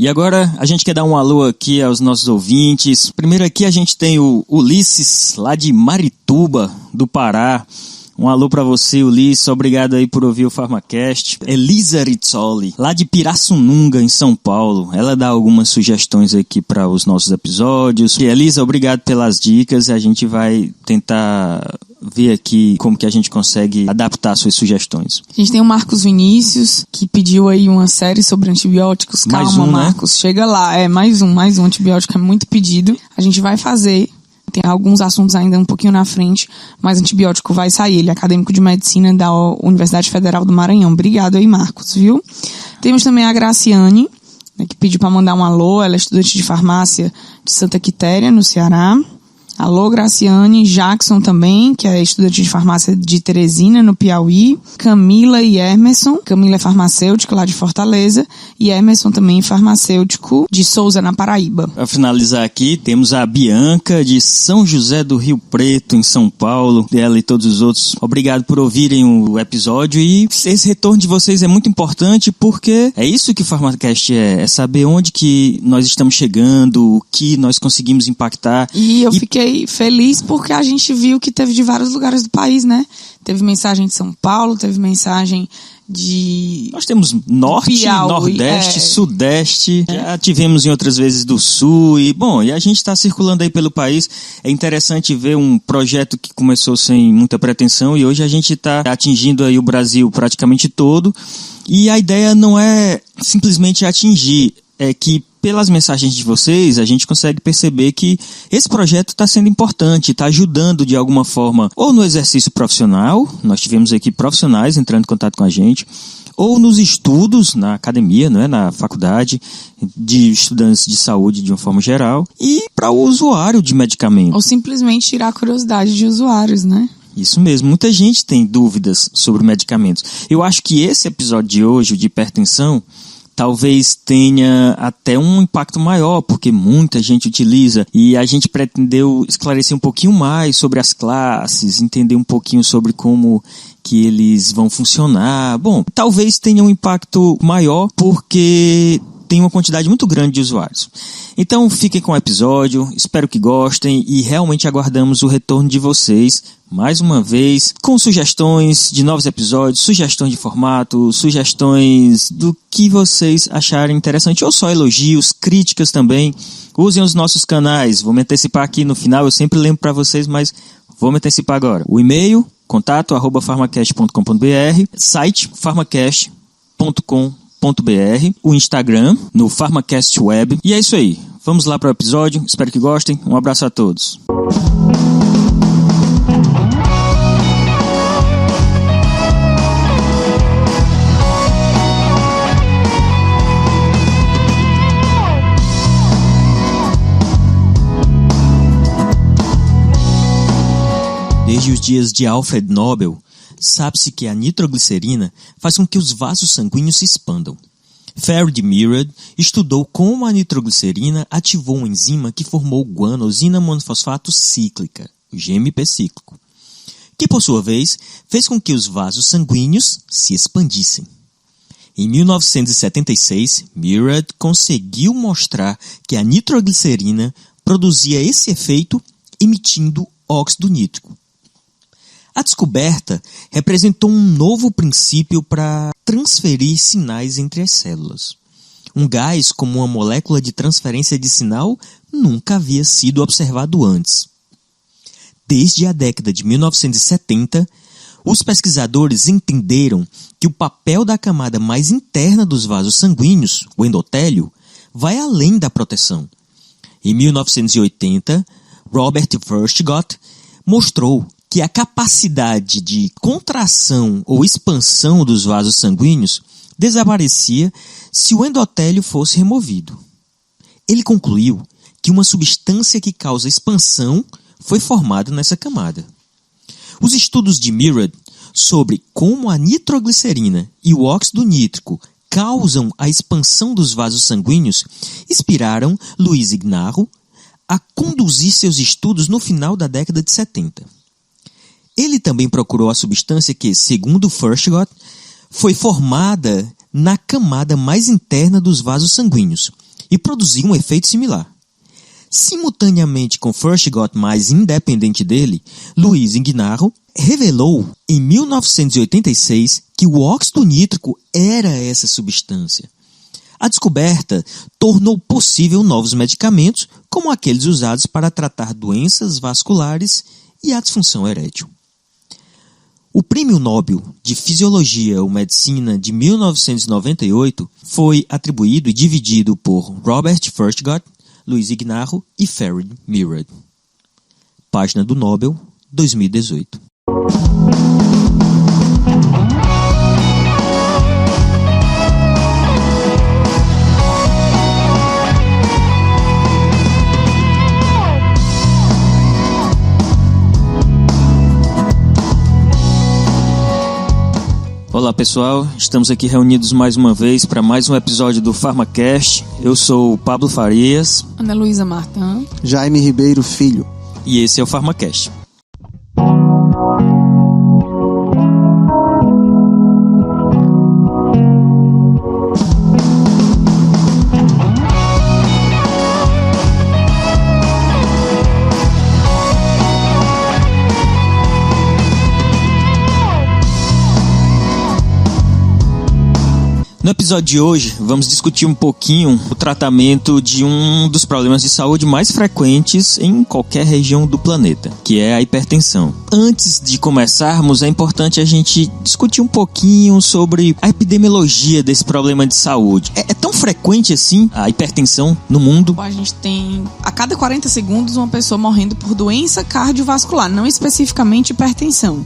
E agora a gente quer dar um alô aqui aos nossos ouvintes. Primeiro aqui a gente tem o Ulisses, lá de Marituba, do Pará. Um alô pra você, Ulisses, obrigado aí por ouvir o PharmaCast. Elisa Rizzoli, lá de Pirassununga, em São Paulo. Ela dá algumas sugestões aqui para os nossos episódios. E Elisa, obrigado pelas dicas. A gente vai tentar ver aqui como que a gente consegue adaptar suas sugestões. A gente tem o Marcos Vinícius, que pediu aí uma série sobre antibióticos. Calma, Marcos, né? Chega lá. Mais um antibiótico é muito pedido. A gente vai fazer. Tem alguns assuntos ainda um pouquinho na frente, mas antibiótico vai sair. Ele é acadêmico de medicina da Universidade Federal do Maranhão. Obrigado aí, Marcos, viu? Temos também a Graciane, né, que pediu para mandar um alô. Ela é estudante de farmácia de Santa Quitéria, no Ceará. Alô, Graciane. Jackson também, que é estudante de farmácia de Teresina, no Piauí. Camila e Emerson. Camila é farmacêutica lá de Fortaleza. E Emerson também farmacêutico de Souza, na Paraíba. Para finalizar aqui, temos a Bianca de São José do Rio Preto, em São Paulo. Ela e todos os outros. Obrigado por ouvirem o episódio. E esse retorno de vocês é muito importante porque é isso que o PharmaCast é saber onde que nós estamos chegando, o que nós conseguimos impactar. E eu fiquei feliz porque a gente viu que teve de vários lugares do país, né? Teve mensagem de São Paulo, teve mensagem de... Nós temos norte, Piauí, nordeste, sudeste, já tivemos em outras vezes do sul e a gente está circulando aí pelo país. É interessante ver um projeto que começou sem muita pretensão e hoje a gente está atingindo aí o Brasil praticamente todo e a ideia não é simplesmente atingir, é que pelas mensagens de vocês, a gente consegue perceber que esse projeto está sendo importante, está ajudando de alguma forma, ou no exercício profissional, nós tivemos aqui profissionais entrando em contato com a gente, ou nos estudos, na academia, não é? Na faculdade, de estudantes de saúde de uma forma geral, e para o usuário de medicamentos. Ou simplesmente tirar a curiosidade de usuários, né? Isso mesmo, muita gente tem dúvidas sobre medicamentos. Eu acho que esse episódio de hoje, o de hipertensão, talvez tenha até um impacto maior, porque muita gente utiliza e a gente pretendeu esclarecer um pouquinho mais sobre as classes, entender um pouquinho sobre como que eles vão funcionar. Talvez tenha um impacto maior porque tem uma quantidade muito grande de usuários. Então fiquem com o episódio, espero que gostem e realmente aguardamos o retorno de vocês, mais uma vez, com sugestões de novos episódios, sugestões de formato, sugestões do que vocês acharem interessante, ou só elogios, críticas também. Usem os nossos canais, vou me antecipar aqui no final, eu sempre lembro para vocês, mas vou me antecipar agora. O e-mail, contato@pharmacast.com.br, site pharmacast.com.br, o Instagram, no PharmaCast Web. E é isso aí. Vamos lá para o episódio. Espero que gostem. Um abraço a todos. Desde os dias de Alfred Nobel, sabe-se que a nitroglicerina faz com que os vasos sanguíneos se expandam. Ferd Meerad estudou como a nitroglicerina ativou uma enzima que formou guanosina monofosfato cíclica, o GMP cíclico, que por sua vez fez com que os vasos sanguíneos se expandissem. Em 1976, Meerad conseguiu mostrar que a nitroglicerina produzia esse efeito emitindo óxido nítrico. A descoberta representou um novo princípio para transferir sinais entre as células. Um gás como uma molécula de transferência de sinal nunca havia sido observado antes. Desde a década de 1970, os pesquisadores entenderam que o papel da camada mais interna dos vasos sanguíneos, o endotélio, vai além da proteção. Em 1980, Robert Furchtgott mostrou que a capacidade de contração ou expansão dos vasos sanguíneos desaparecia se o endotélio fosse removido. Ele concluiu que uma substância que causa expansão foi formada nessa camada. Os estudos de Meerad sobre como a nitroglicerina e o óxido nítrico causam a expansão dos vasos sanguíneos inspiraram Luiz Ignarro a conduzir seus estudos no final da década de 70. Ele também procurou a substância que, segundo Furchtgott, foi formada na camada mais interna dos vasos sanguíneos, e produziu um efeito similar. Simultaneamente com First Got mais independente dele, Luiz Ignarro revelou em 1986 que o óxido nítrico era essa substância. A descoberta tornou possível novos medicamentos, como aqueles usados para tratar doenças vasculares e a disfunção erétil. O Prêmio Nobel de Fisiologia ou Medicina de 1998 foi atribuído e dividido por Robert Furchtgott, Luiz Ignarro e Farid Mirad. Página do Nobel, 2018. Olá pessoal, estamos aqui reunidos mais uma vez para mais um episódio do PharmaCast. Eu sou o Pablo Farias, Ana Luísa Martã, Jaime Ribeiro Filho, e esse é o PharmaCast. No episódio de hoje, vamos discutir um pouquinho o tratamento de um dos problemas de saúde mais frequentes em qualquer região do planeta, que é a hipertensão. Antes de começarmos, é importante a gente discutir um pouquinho sobre a epidemiologia desse problema de saúde. É tão frequente assim a hipertensão no mundo? A gente tem a cada 40 segundos uma pessoa morrendo por doença cardiovascular, não especificamente hipertensão,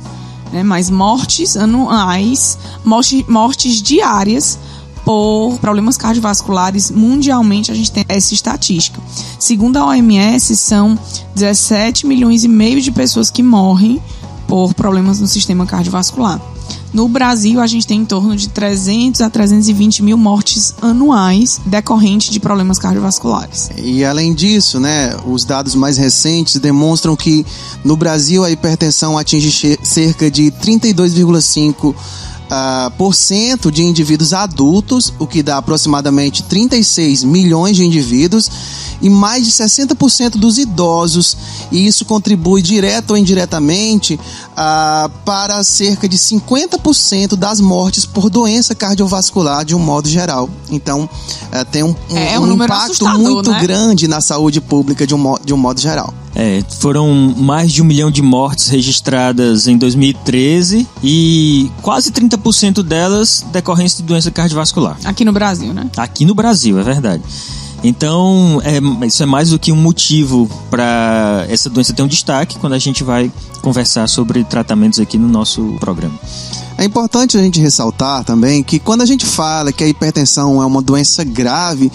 né? Mas mortes anuais, mortes diárias por problemas cardiovasculares, mundialmente a gente tem essa estatística. Segundo a OMS, são 17 milhões e meio de pessoas que morrem por problemas no sistema cardiovascular. No Brasil, a gente tem em torno de 300 a 320 mil mortes anuais decorrentes de problemas cardiovasculares. E além disso, né, os dados mais recentes demonstram que no Brasil a hipertensão atinge cerca de 32,5% de indivíduos adultos, o que dá aproximadamente 36 milhões de indivíduos, e mais de 60% dos idosos, e isso contribui direto ou indiretamente para cerca de 50% das mortes por doença cardiovascular de um modo geral. Então, tem um impacto muito, né, grande na saúde pública de um modo geral. Foram mais de 1 milhão de mortes registradas em 2013 e quase 30% delas decorrentes de doença cardiovascular. Aqui no Brasil, né? Aqui no Brasil, é verdade. Então, isso é mais do que um motivo para essa doença ter um destaque quando a gente vai conversar sobre tratamentos aqui no nosso programa. É importante a gente ressaltar também que quando a gente fala que a hipertensão é uma doença grave,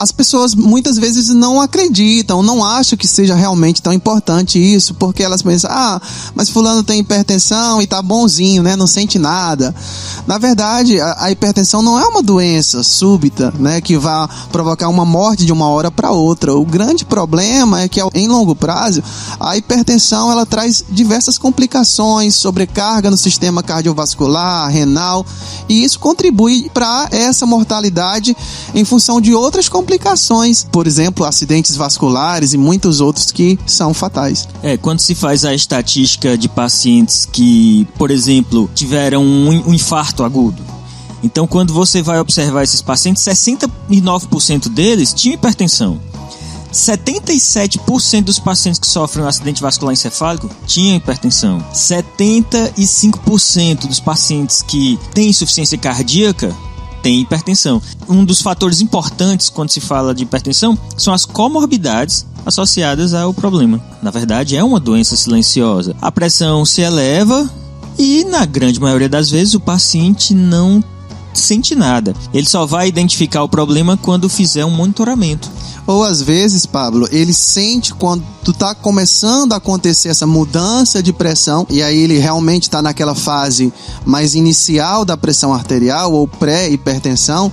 as pessoas muitas vezes não acreditam, não acham que seja realmente tão importante isso, porque elas pensam, mas fulano tem hipertensão e tá bonzinho, né? Não sente nada. Na verdade, a hipertensão não é uma doença súbita, né? Que vai provocar uma morte de uma hora para outra. O grande problema é que, em longo prazo, a hipertensão ela traz diversas complicações, sobrecarga no sistema cardiovascular, renal, e isso contribui para essa mortalidade em função de outras complicações, por exemplo, acidentes vasculares e muitos outros que são fatais. Quando se faz a estatística de pacientes que, por exemplo, tiveram um infarto agudo, então quando você vai observar esses pacientes, 69% deles tinham hipertensão. 77% dos pacientes que sofrem um acidente vascular encefálico tinham hipertensão. 75% dos pacientes que têm insuficiência cardíaca tem hipertensão. Um dos fatores importantes quando se fala de hipertensão são as comorbidades associadas ao problema. Na verdade, é uma doença silenciosa. A pressão se eleva e, na grande maioria das vezes, o paciente não sente nada. Ele só vai identificar o problema quando fizer um monitoramento. Ou às vezes, Pablo, ele sente quando está começando a acontecer essa mudança de pressão, e aí ele realmente está naquela fase mais inicial da pressão arterial ou pré-hipertensão,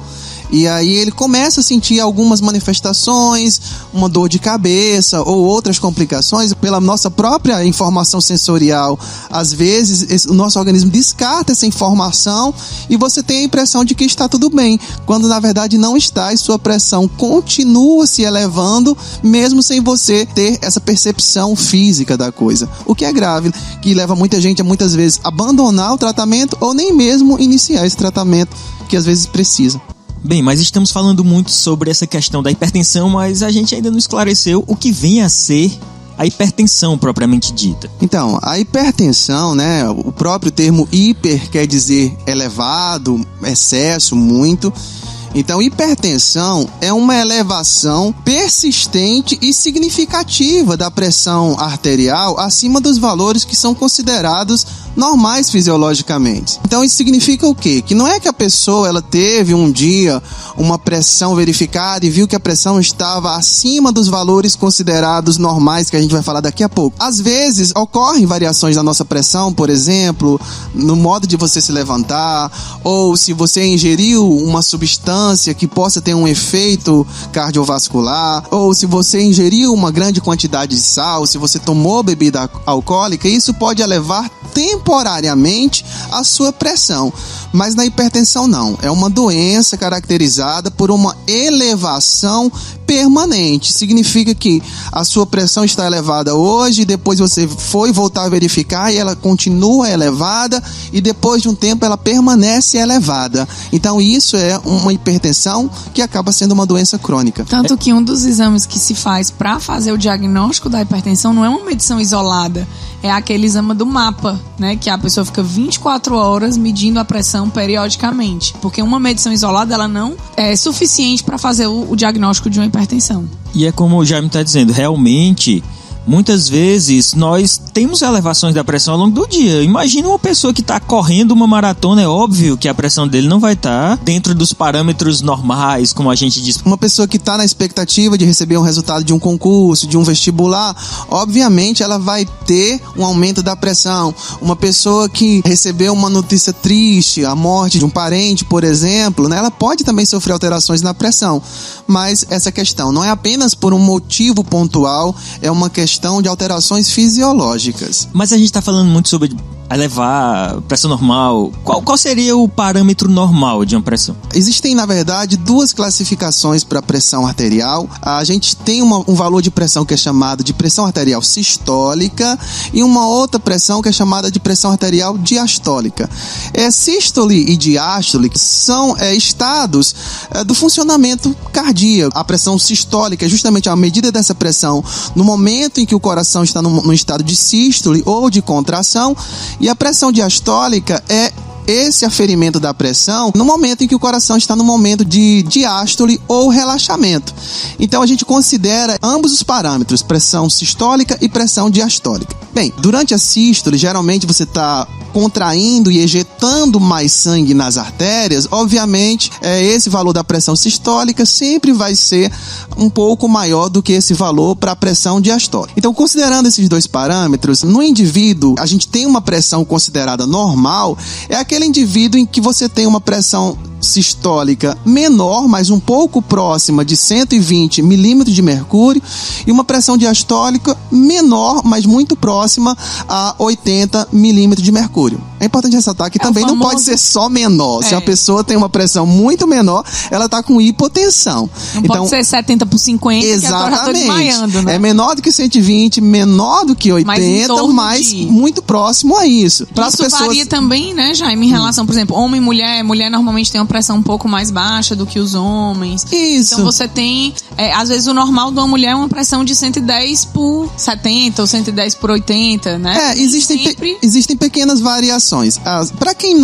E aí ele começa a sentir algumas manifestações, uma dor de cabeça ou outras complicações pela nossa própria informação sensorial. Às vezes o nosso organismo descarta essa informação e você tem a impressão de que está tudo bem, quando na verdade não está, e sua pressão continua se elevando mesmo sem você ter essa percepção física da coisa. O que é grave, que leva muita gente a muitas vezes abandonar o tratamento ou nem mesmo iniciar esse tratamento que às vezes precisa. Bem, mas estamos falando muito sobre essa questão da hipertensão, mas a gente ainda não esclareceu o que vem a ser a hipertensão propriamente dita. Então, a hipertensão, né, o próprio termo hiper quer dizer elevado, excesso, muito. Então, hipertensão é uma elevação persistente e significativa da pressão arterial acima dos valores que são considerados normais fisiologicamente. Então, isso significa o quê? Que não é que a pessoa ela teve um dia uma pressão verificada e viu que a pressão estava acima dos valores considerados normais, que a gente vai falar daqui a pouco. Às vezes, ocorrem variações na nossa pressão, por exemplo, no modo de você se levantar, ou se você ingeriu uma substância que possa ter um efeito cardiovascular, ou se você ingeriu uma grande quantidade de sal, se você tomou bebida alcoólica, isso pode elevar temporariamente a sua pressão. Mas na hipertensão não. É uma doença caracterizada por uma elevação permanente. Significa que a sua pressão está elevada hoje, depois você foi voltar a verificar e ela continua elevada, e depois de um tempo ela permanece elevada. Então isso é uma hipertensão que acaba sendo uma doença crônica. Tanto que um dos exames que se faz para fazer o diagnóstico da hipertensão não é uma medição isolada, é aquele exame do mapa, né? Que a pessoa fica 24 horas medindo a pressão periodicamente. Porque uma medição isolada, ela não é suficiente para fazer o diagnóstico de uma hipertensão. E é como o Jaime está dizendo, realmente, muitas vezes nós temos elevações da pressão ao longo do dia. Imagina uma pessoa que está correndo uma maratona, é óbvio que a pressão dele não vai estar dentro dos parâmetros normais, como a gente diz. Uma pessoa que está na expectativa de receber um resultado de um concurso, de um vestibular, obviamente ela vai ter um aumento da pressão. Uma pessoa que recebeu uma notícia triste, a morte de um parente, por exemplo, né, ela pode também sofrer alterações na pressão. Mas essa questão não é apenas por um motivo pontual, é uma questão de alterações fisiológicas. Mas a gente está falando muito sobre elevar pressão normal. Qual seria o parâmetro normal de uma pressão? Existem, na verdade, duas classificações para pressão arterial. A gente tem um valor de pressão que é chamado de pressão arterial sistólica e uma outra pressão que é chamada de pressão arterial diastólica. Sístole e diástole são estados do funcionamento cardíaco. A pressão sistólica é justamente a medida dessa pressão no momento em que o coração está no estado de sístole ou de contração, e a pressão diastólica é esse aferimento da pressão no momento em que o coração está no momento de diástole ou relaxamento. Então a gente considera ambos os parâmetros, pressão sistólica e pressão diastólica. Bem, durante a sístole, geralmente você está contraindo e ejetando mais sangue nas artérias. Obviamente, esse valor da pressão sistólica sempre vai ser um pouco maior do que esse valor para a pressão diastólica. Então, considerando esses dois parâmetros, no indivíduo, a gente tem uma pressão considerada normal, é aquele indivíduo em que você tem uma pressão sistólica menor, mas um pouco próxima de 120 milímetros de mercúrio, e uma pressão diastólica menor, mas muito próxima a 80 milímetros de mercúrio. É importante ressaltar que também não pode ser só menor. Se a pessoa tem uma pressão muito menor, ela está com hipotensão. Não pode ser 70 por 50, exatamente. Que agora eu já tô desmaiando, né? É menor do que 120, menor do que 80, mas muito próximo a isso. Isso pessoas... varia também, né, Jaime, em relação, por exemplo, homem e mulher. Mulher normalmente tem uma pressão um pouco mais baixa do que os homens. Isso. Então você tem, às vezes o normal de uma mulher é uma pressão de 110 por 70 ou 110 por 80, né? Existem pequenas variações. Para quem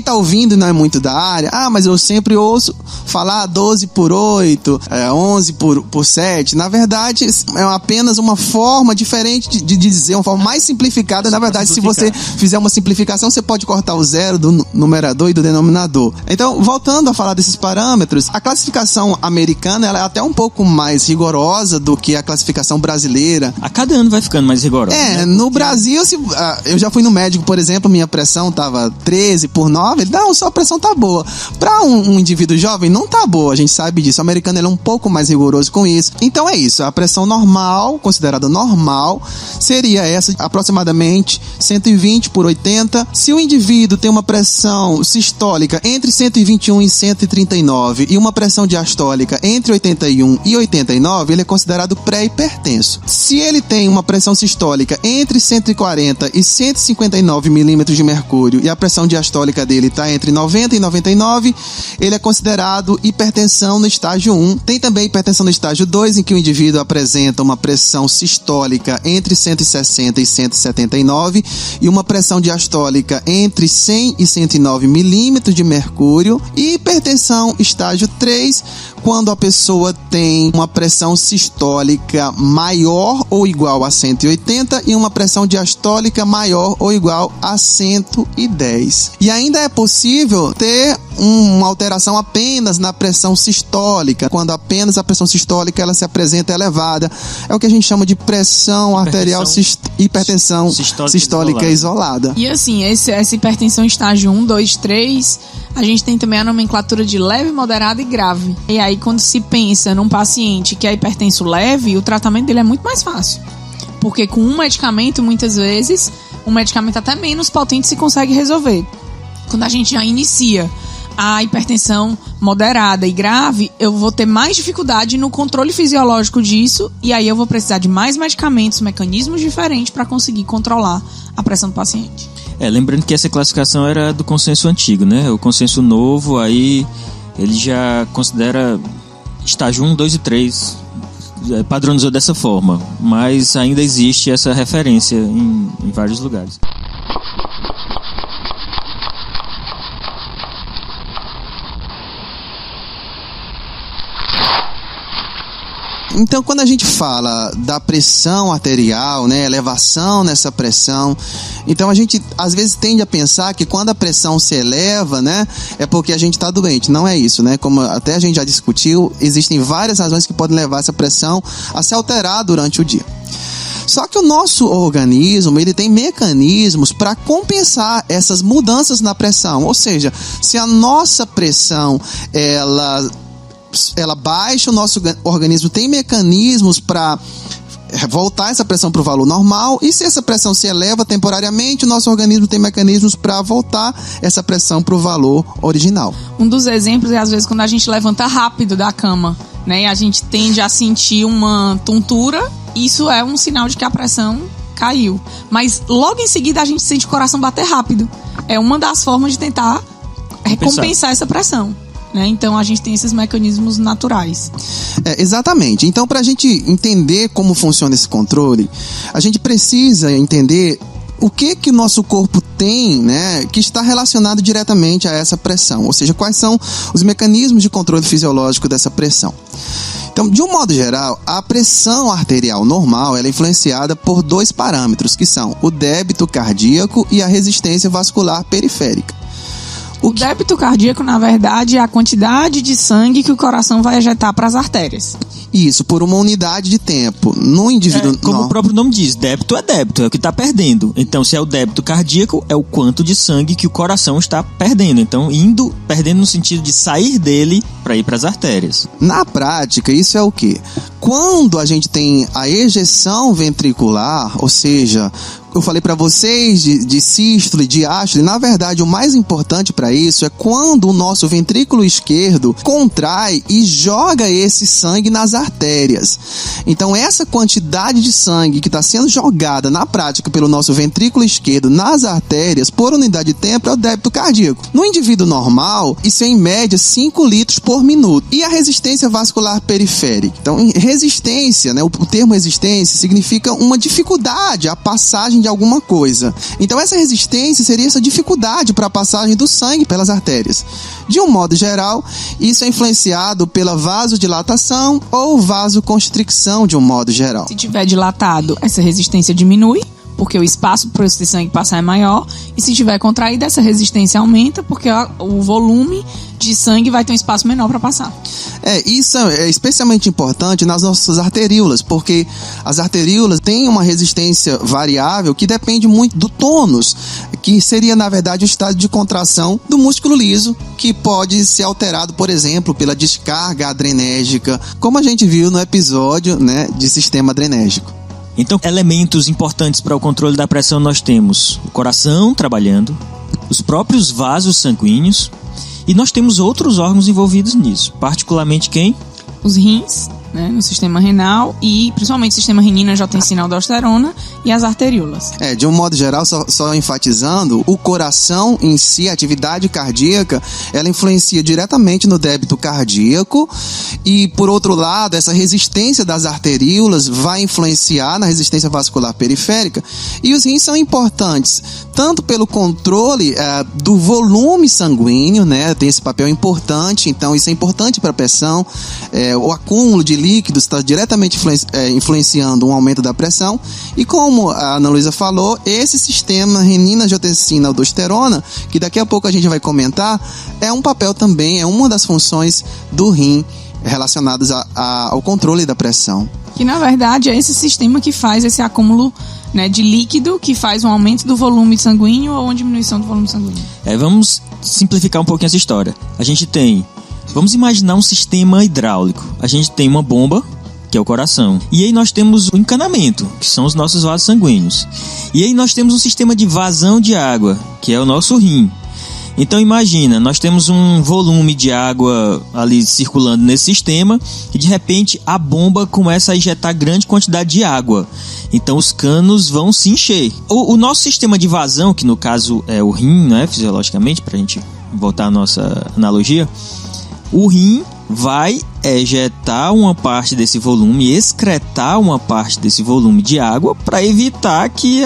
tá ouvindo e não é muito da área, mas eu sempre ouço falar 12 por 8, 11 por 7. Na verdade, é apenas uma forma diferente de dizer, uma forma mais simplificada. Na verdade, se você fizer uma simplificação, você pode cortar o zero do numerador e do denominador. falou. Então, voltando a falar desses parâmetros, a classificação americana ela é até um pouco mais rigorosa do que a classificação brasileira. A cada ano vai ficando mais rigorosa. Né? No Brasil, eu já fui no médico, por exemplo, minha pressão tava 13/9, ele, não, sua pressão tá boa. Para um indivíduo jovem, não tá boa, a gente sabe disso. O americano ele é um pouco mais rigoroso com isso. Então é isso, a pressão normal, considerada normal, seria essa, aproximadamente 120/80. Se o indivíduo tem uma pressão sistólica entre 121 e 139 e uma pressão diastólica entre 81 e 89, ele é considerado pré-hipertenso. Se ele tem uma pressão sistólica entre 140 e 159 milímetros de mercúrio e a pressão diastólica dele está entre 90 e 99, ele é considerado hipertensão no estágio 1. Tem também hipertensão no estágio 2, em que o indivíduo apresenta uma pressão sistólica entre 160 e 179 e uma pressão diastólica entre 100 e 109 milímetros de mercúrio. E hipertensão estágio 3, quando a pessoa tem uma pressão sistólica maior ou igual a 180 e uma pressão diastólica maior ou igual a 110. E ainda é possível ter uma alteração apenas na pressão sistólica, quando apenas a pressão sistólica ela se apresenta elevada. É o que a gente chama de pressão arterial hipertensão sistólica isolada. E assim, essa hipertensão estágio 1, 2, 3, a gente tem também a nomenclatura de leve, moderada e grave. E aí, quando se pensa num paciente que é hipertenso leve, o tratamento dele é muito mais fácil. Porque com um medicamento, muitas vezes, um medicamento até menos potente se consegue resolver. Quando a gente já inicia a hipertensão moderada e grave, eu vou ter mais dificuldade no controle fisiológico disso, e aí eu vou precisar de mais medicamentos, mecanismos diferentes para conseguir controlar a pressão do paciente. Lembrando que essa classificação era do consenso antigo, né? O consenso novo, aí ele já considera estágio 1, 2 e 3, padronizou dessa forma, mas ainda existe essa referência em vários lugares. Então, quando a gente fala da pressão arterial, né, elevação nessa pressão, então a gente às vezes tende a pensar que quando a pressão se eleva, né, é porque a gente está doente. Não é isso, né? Como até a gente já discutiu, existem várias razões que podem levar essa pressão a se alterar durante o dia. Só que o nosso organismo, ele tem mecanismos para compensar essas mudanças na pressão. Ou seja, se a nossa pressão, ela baixa, o nosso organismo tem mecanismos para voltar essa pressão para o valor normal, e se essa pressão se eleva temporariamente, o nosso organismo tem mecanismos para voltar essa pressão para o valor original. Um dos exemplos é às vezes quando a gente levanta rápido da cama, né, e a gente tende a sentir uma tontura, isso é um sinal de que a pressão caiu. Mas logo em seguida a gente sente o coração bater rápido. É uma das formas de tentar recompensar essa pressão. Então a gente tem esses mecanismos naturais. Exatamente. Então, para a gente entender como funciona esse controle, a gente precisa entender o que o nosso corpo tem, né, que está relacionado diretamente a essa pressão. Ou seja, quais são os mecanismos de controle fisiológico dessa pressão. Então, de um modo geral, a pressão arterial normal ela é influenciada por dois parâmetros, que são o débito cardíaco e a resistência vascular periférica. O débito cardíaco, na verdade, é a quantidade de sangue que o coração vai ejetar para as artérias. Isso, por uma unidade de tempo. No indivíduo... Como o próprio nome diz, débito, é o que está perdendo. Então, se é o débito cardíaco, é o quanto de sangue que o coração está perdendo. Então, perdendo no sentido de sair dele para ir para as artérias. Na prática, isso é o quê? Quando a gente tem a ejeção ventricular, ou seja, eu falei para vocês de sístole, diástole, na verdade o mais importante para isso é quando o nosso ventrículo esquerdo contrai e joga esse sangue nas artérias. Então essa quantidade de sangue que está sendo jogada na prática pelo nosso ventrículo esquerdo nas artérias por unidade de tempo é o débito cardíaco. No indivíduo normal, isso é em média 5 litros por minuto. E a resistência vascular periférica? Então resistência, né, o termo resistência significa uma dificuldade, a passagem de alguma coisa. Então essa resistência seria essa dificuldade para a passagem do sangue pelas artérias. De um modo geral, isso é influenciado pela vasodilatação ou vasoconstricção de um modo geral. Se tiver dilatado, essa resistência diminui, porque o espaço para esse sangue passar é maior, e se tiver contraído, essa resistência aumenta, porque o volume de sangue vai ter um espaço menor para passar. Isso é especialmente importante nas nossas arteríolas, porque as arteríolas têm uma resistência variável que depende muito do tônus, que seria, na verdade, o estado de contração do músculo liso, que pode ser alterado, por exemplo, pela descarga adrenérgica, como a gente viu no episódio, né, de sistema adrenérgico. Então, elementos importantes para o controle da pressão nós temos o coração trabalhando, os próprios vasos sanguíneos, e nós temos outros órgãos envolvidos nisso, particularmente quem? Os rins, né, no sistema renal, e principalmente o sistema renina, angiotensina, aldosterona, e as arteríolas. De um modo geral, só enfatizando, o coração em si, a atividade cardíaca, ela influencia diretamente no débito cardíaco, e por outro lado, essa resistência das arteríolas vai influenciar na resistência vascular periférica, e os rins são importantes tanto pelo controle do volume sanguíneo, né, tem esse papel importante, então isso é importante para a pressão, o acúmulo de líquidos está diretamente influenciando um aumento da pressão, e como a Ana Luísa falou, esse sistema renina, angiotensina, aldosterona, que daqui a pouco a gente vai comentar, é um papel também, é uma das funções do rim relacionadas ao controle da pressão. Que na verdade é esse sistema que faz esse acúmulo, né, de líquido, que faz um aumento do volume sanguíneo ou uma diminuição do volume sanguíneo. Vamos simplificar um pouquinho essa história. Vamos imaginar um sistema hidráulico. A gente tem uma bomba, que é o coração. E aí nós temos o encanamento, que são os nossos vasos sanguíneos. E aí nós temos um sistema de vazão de água, que é o nosso rim. Então imagina, nós temos um volume de água ali circulando nesse sistema e de repente a bomba começa a injetar grande quantidade de água. Então os canos vão se encher. O nosso sistema de vazão, que no caso é o rim, né, fisiologicamente, para a gente voltar à nossa analogia, o rim vai ejetar uma parte desse volume, excretar uma parte desse volume de água para evitar que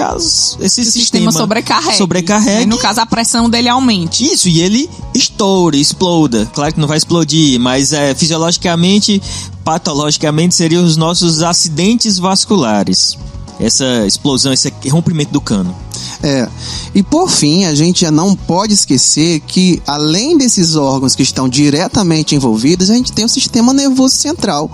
esse sistema sobrecarregue. No caso, a pressão dele aumente. Isso, e ele exploda. Claro que não vai explodir, mas fisiologicamente, patologicamente, seriam os nossos acidentes vasculares. Essa explosão, esse rompimento do cano. E por fim, a gente não pode esquecer que, além desses órgãos que estão diretamente envolvidos, a gente tem o sistema nervoso central,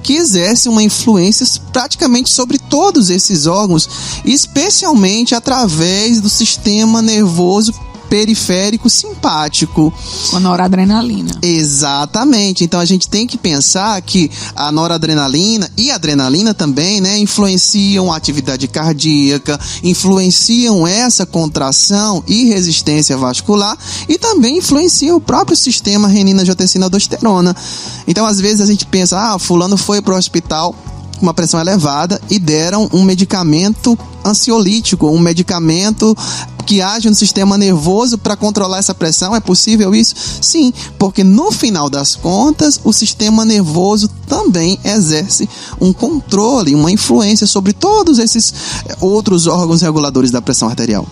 que exerce uma influência praticamente sobre todos esses órgãos, especialmente através do sistema nervoso periférico simpático. Com a noradrenalina. Exatamente. Então a gente tem que pensar que a noradrenalina e a adrenalina também, né, influenciam a atividade cardíaca, influenciam essa contração e resistência vascular e também influenciam o próprio sistema renina, angiotensina, aldosterona. Então às vezes a gente pensa, fulano foi para o hospital com uma pressão elevada e deram um medicamento ansiolítico, um medicamento que age no sistema nervoso para controlar essa pressão. É possível isso? Sim, porque no final das contas o sistema nervoso também exerce um controle, uma influência sobre todos esses outros órgãos reguladores da pressão arterial.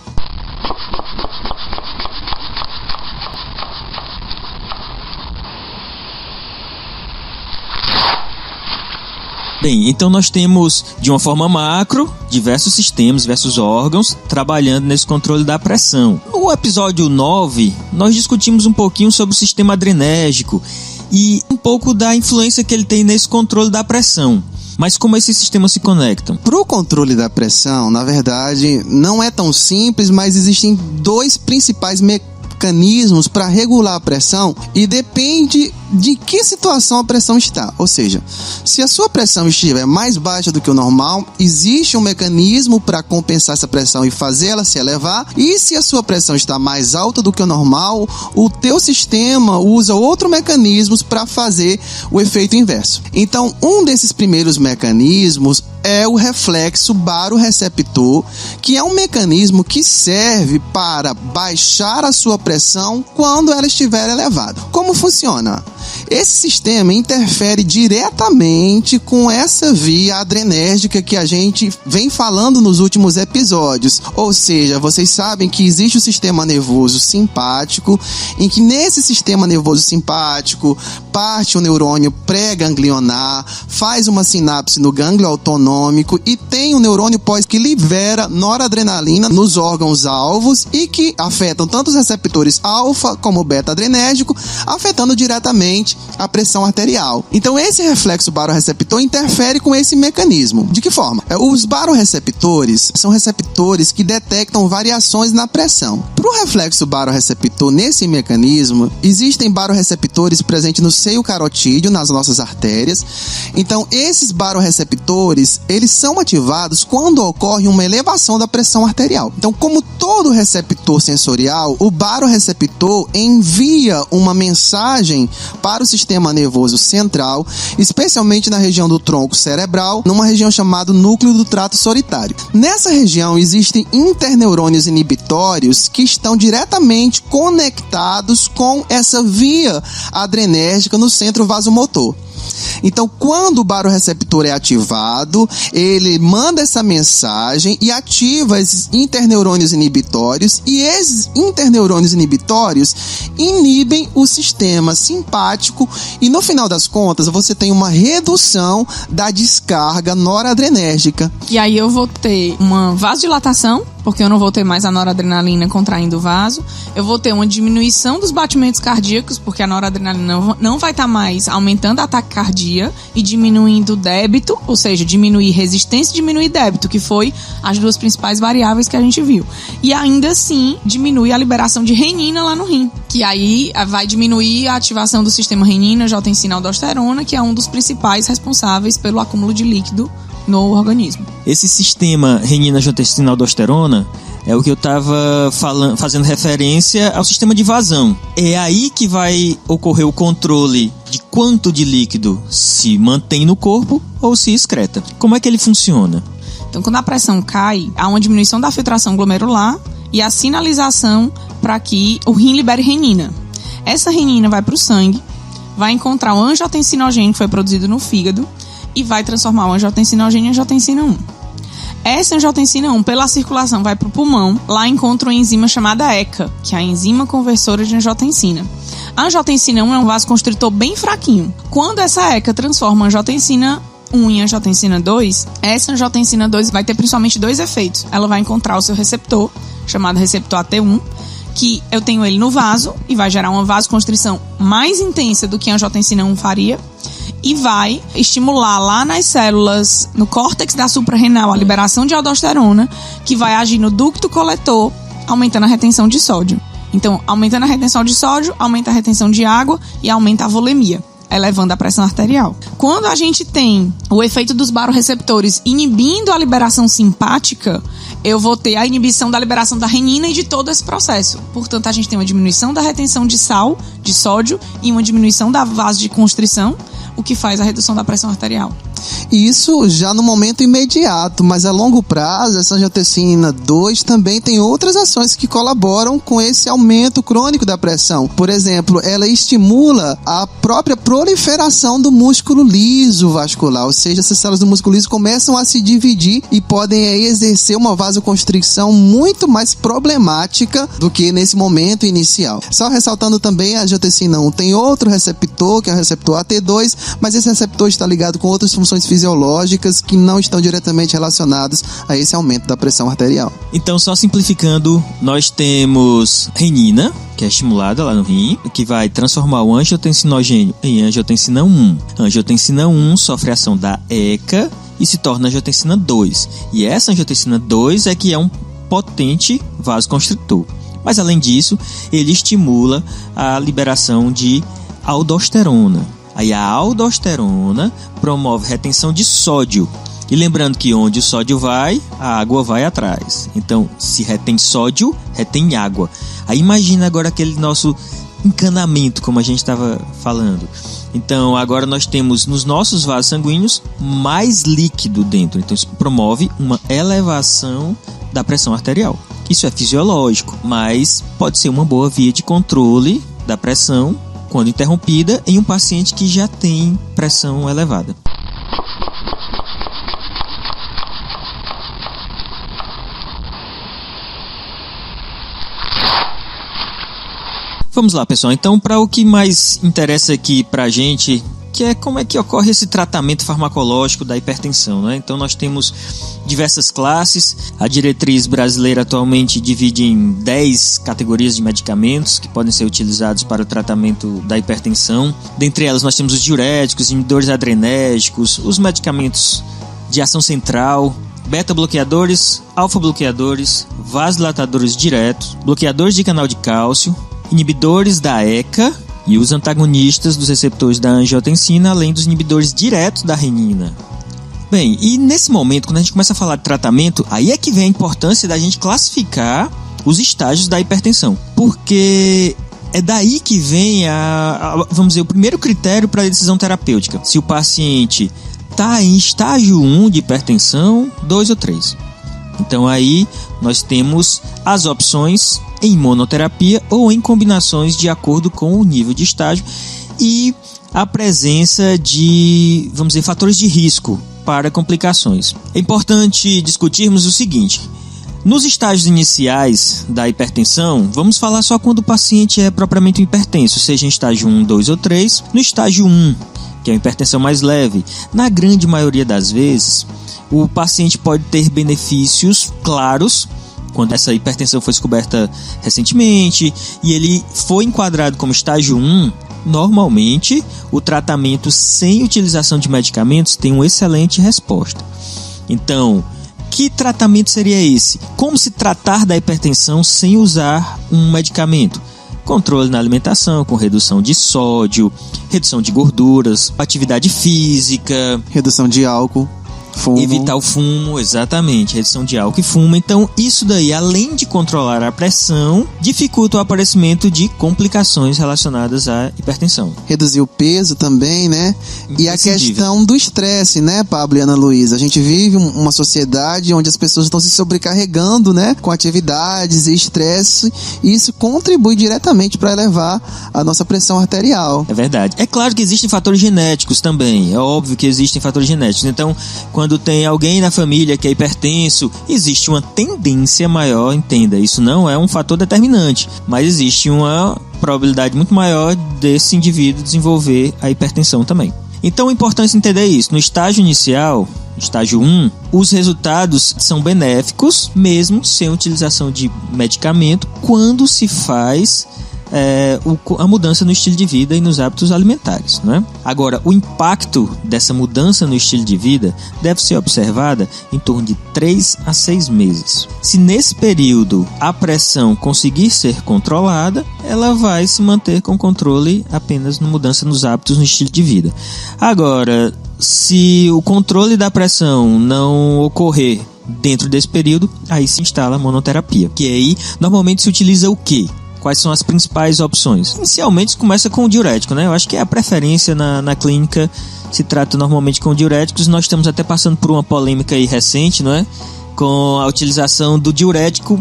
Bem, então nós temos, de uma forma macro, diversos sistemas, diversos órgãos trabalhando nesse controle da pressão. No episódio 9, nós discutimos um pouquinho sobre o sistema adrenérgico e um pouco da influência que ele tem nesse controle da pressão. Mas como esses sistemas se conectam? Para o controle da pressão, na verdade, não é tão simples, mas existem dois principais mecanismos para regular a pressão e depende de que situação a pressão está. Ou seja, se a sua pressão estiver mais baixa do que o normal, existe um mecanismo para compensar essa pressão e fazer ela se elevar. E se a sua pressão está mais alta do que o normal, o teu sistema usa outro mecanismo para fazer o efeito inverso. Então, um desses primeiros mecanismos é o reflexo baroreceptor, que é um mecanismo que serve para baixar a sua pressão quando ela estiver elevada. Como funciona? Esse sistema interfere diretamente com essa via adrenérgica que a gente vem falando nos últimos episódios. Ou seja, vocês sabem que existe o sistema nervoso simpático, em que nesse sistema nervoso simpático parte o neurônio pré-ganglionar, faz uma sinapse no gânglio autonômico e tem o neurônio pós que libera noradrenalina nos órgãos-alvos e que afetam tanto os receptores alfa como beta-adrenérgico, afetando diretamente a pressão arterial. Então esse reflexo barorreceptor interfere com esse mecanismo. De que forma? Os barorreceptores são receptores que detectam variações na pressão. Para o reflexo barorreceptor nesse mecanismo, existem barorreceptores presentes no seio carotídeo, nas nossas artérias. Então esses barorreceptores, eles são ativados quando ocorre uma elevação da pressão arterial. Então, como todo receptor sensorial, o barorreceptor envia uma mensagem para o sistema nervoso central, especialmente na região do tronco cerebral, numa região chamada núcleo do trato solitário. Nessa região existem interneurônios inibitórios que estão diretamente conectados com essa via adrenérgica no centro vasomotor. Então, quando o barorreceptor é ativado, ele manda essa mensagem e ativa esses interneurônios inibitórios, e esses interneurônios inibitórios inibem o sistema simpático e, no final das contas, você tem uma redução da descarga noradrenérgica. E aí eu vou ter uma vasodilatação, porque eu não vou ter mais a noradrenalina contraindo o vaso. Eu vou ter uma diminuição dos batimentos cardíacos, porque a noradrenalina não vai estar mais aumentando a taquicardia e diminuindo o débito, ou seja, diminuir resistência e diminuir débito, que foi as duas principais variáveis que a gente viu. E ainda assim, diminui a liberação de renina lá no rim, que aí vai diminuir a ativação do sistema renina, angiotensina, aldosterona, que é um dos principais responsáveis pelo acúmulo de líquido no organismo. Esse sistema renina, angiotensina, aldosterona é o que eu estava fazendo referência ao sistema de vazão. É aí que vai ocorrer o controle de quanto de líquido se mantém no corpo ou se excreta. Como é que ele funciona? Então, quando a pressão cai, há uma diminuição da filtração glomerular e a sinalização para que o rim libere renina. Essa renina vai para o sangue, vai encontrar o angiotensinogênio que foi produzido no fígado e vai transformar o angiotensinogênio em angiotensina 1. Essa angiotensina 1, pela circulação, vai para o pulmão. Lá encontra uma enzima chamada ECA, que é a enzima conversora de angiotensina. A angiotensina 1 é um vasoconstritor bem fraquinho. Quando essa ECA transforma a angiotensina 1 em angiotensina 2, essa angiotensina 2 vai ter principalmente dois efeitos. Ela vai encontrar o seu receptor, chamado receptor AT1, que eu tenho ele no vaso e vai gerar uma vasoconstrição mais intensa do que a angiotensina 1 faria. E vai estimular lá nas células, no córtex da suprarrenal, a liberação de aldosterona, que vai agir no ducto coletor, aumentando a retenção de sódio. Então, aumentando a retenção de sódio, aumenta a retenção de água e aumenta a volemia, elevando a pressão arterial. Quando a gente tem o efeito dos barorreceptores inibindo a liberação simpática, eu vou ter a inibição da liberação da renina e de todo esse processo. Portanto, a gente tem uma diminuição da retenção de sal, de sódio, e uma diminuição da vasoconstrição, o que faz a redução da pressão arterial. Isso já no momento imediato, mas a longo prazo, essa angiotensina 2 também tem outras ações que colaboram com esse aumento crônico da pressão. Por exemplo, ela estimula a própria proliferação do músculo liso vascular, ou seja, essas células do músculo liso começam a se dividir e podem aí exercer uma vasoconstricção muito mais problemática do que nesse momento inicial. Só ressaltando também, a angiotensina 1 tem outro receptor, que é o receptor AT2, mas esse receptor está ligado com outras funções fisiológicas que não estão diretamente relacionadas a esse aumento da pressão arterial. Então, só simplificando, nós temos renina, que é estimulada lá no rim, que vai transformar o angiotensinogênio em angiotensina 1. A angiotensina 1 sofre a ação da ECA e se torna angiotensina 2. E essa angiotensina 2 é que é um potente vasoconstritor. Mas, além disso, ele estimula a liberação de aldosterona. Aí a aldosterona promove retenção de sódio. E lembrando que onde o sódio vai, a água vai atrás. Então, se retém sódio, retém água. Aí imagina agora aquele nosso encanamento, como a gente estava falando. Então, agora nós temos nos nossos vasos sanguíneos mais líquido dentro. Então, isso promove uma elevação da pressão arterial. Isso é fisiológico, mas pode ser uma boa via de controle da pressão quando interrompida, em um paciente que já tem pressão elevada. Vamos lá, pessoal. Então, para o que mais interessa aqui para a gente, que é como é que ocorre esse tratamento farmacológico da hipertensão, né? Então, nós temos diversas classes. A diretriz brasileira atualmente divide em 10 categorias de medicamentos que podem ser utilizados para o tratamento da hipertensão. Dentre elas, nós temos os diuréticos, inibidores adrenérgicos, os medicamentos de ação central, beta-bloqueadores, alfa-bloqueadores, vasodilatadores diretos, bloqueadores de canal de cálcio, inibidores da ECA e os antagonistas dos receptores da angiotensina, além dos inibidores diretos da renina. Bem, e nesse momento, quando a gente começa a falar de tratamento, aí é que vem a importância da gente classificar os estágios da hipertensão, porque é daí que vem vamos dizer, o primeiro critério para a decisão terapêutica. Se o paciente está em estágio 1 de hipertensão, 2 ou 3. Então aí nós temos as opções em monoterapia ou em combinações de acordo com o nível de estágio e a presença de, vamos dizer, fatores de risco para complicações. É importante discutirmos o seguinte: nos estágios iniciais da hipertensão, vamos falar só quando o paciente é propriamente hipertenso, seja em estágio 1, 2 ou 3. No estágio 1, que é a hipertensão mais leve, na grande maioria das vezes, o paciente pode ter benefícios claros quando essa hipertensão foi descoberta recentemente e ele foi enquadrado como estágio 1. Normalmente, o tratamento sem utilização de medicamentos tem uma excelente resposta. Então, que tratamento seria esse? Como se tratar da hipertensão sem usar um medicamento? Controle na alimentação, com redução de sódio, redução de gorduras, atividade física, redução de álcool, fumo. Evitar o fumo, exatamente, redução de álcool e fumo. Então, isso daí, além de controlar a pressão, dificulta o aparecimento de complicações relacionadas à hipertensão. Reduzir o peso também, né? E a questão do estresse, né, Pablo e Ana Luísa? A gente vive uma sociedade onde as pessoas estão se sobrecarregando, né, com atividades e estresse, e isso contribui diretamente para elevar a nossa pressão arterial. É verdade. É claro que existem fatores genéticos também, é óbvio que existem fatores genéticos. Então, quando tem alguém na família que é hipertenso, existe uma tendência maior, entenda, isso não é um fator determinante, mas existe uma probabilidade muito maior desse indivíduo desenvolver a hipertensão também. Então é importante entender isso. No estágio inicial, estágio 1, os resultados são benéficos, mesmo sem utilização de medicamento, quando se faz a mudança no estilo de vida e nos hábitos alimentares, né? Agora, o impacto dessa mudança no estilo de vida deve ser observada em torno de 3 a 6 meses. Se nesse período a pressão conseguir ser controlada, ela vai se manter com controle apenas na mudança nos hábitos no estilo de vida. Agora, se o controle da pressão não ocorrer dentro desse período, aí se instala a monoterapia, que aí normalmente se utiliza o quê? Quais são as principais opções? Inicialmente se começa com o diurético, né? Eu acho que é a preferência na clínica, se trata normalmente com diuréticos. Nós estamos até passando por uma polêmica aí recente, não é? Com a utilização do diurético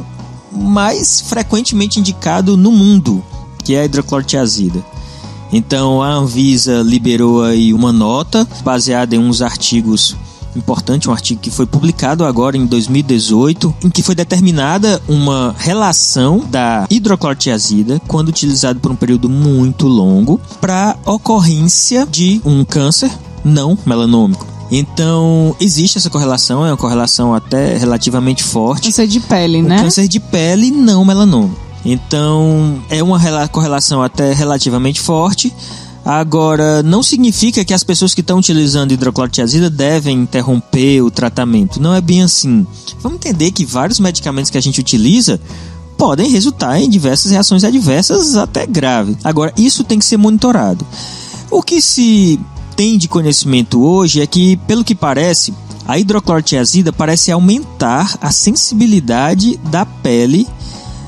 mais frequentemente indicado no mundo, que é a hidroclorotiazida. Então a Anvisa liberou aí uma nota baseada em uns artigos importante, um artigo que foi publicado agora em 2018, em que foi determinada uma relação da hidroclorotiazida, quando utilizado por um período muito longo, para ocorrência de um câncer não melanômico. Então, existe essa correlação, é uma correlação até relativamente forte. Câncer de pele, né? Câncer de pele não melanômico. Então, é uma correlação até relativamente forte. Agora, não significa que as pessoas que estão utilizando hidroclorotiazida devem interromper o tratamento. Não é bem assim. Vamos entender que vários medicamentos que a gente utiliza podem resultar em diversas reações adversas, até graves. Agora, isso tem que ser monitorado. O que se tem de conhecimento hoje é que, pelo que parece, a hidroclorotiazida parece aumentar a sensibilidade da pele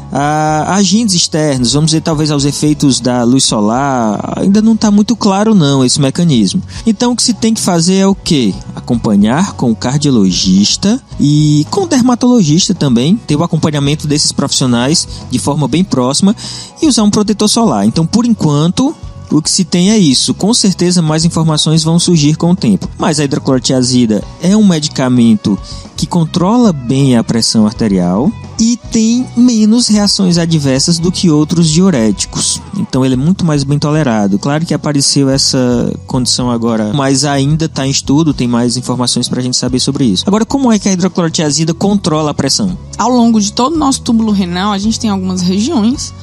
a agentes externos, vamos dizer, talvez aos efeitos da luz solar. Ainda não está muito claro não esse mecanismo. Então o que se tem que fazer é o quê? Acompanhar com o cardiologista e com o dermatologista também, ter o acompanhamento desses profissionais de forma bem próxima e usar um protetor solar. Então, por enquanto, o que se tem é isso. Com certeza mais informações vão surgir com o tempo. Mas a hidroclorotiazida é um medicamento que controla bem a pressão arterial e tem menos reações adversas do que outros diuréticos. Então ele é muito mais bem tolerado. Claro que apareceu essa condição agora, mas ainda está em estudo, tem mais informações para a gente saber sobre isso. Agora, como é que a hidroclorotiazida controla a pressão? Ao longo de todo o nosso túbulo renal, a gente tem algumas regiões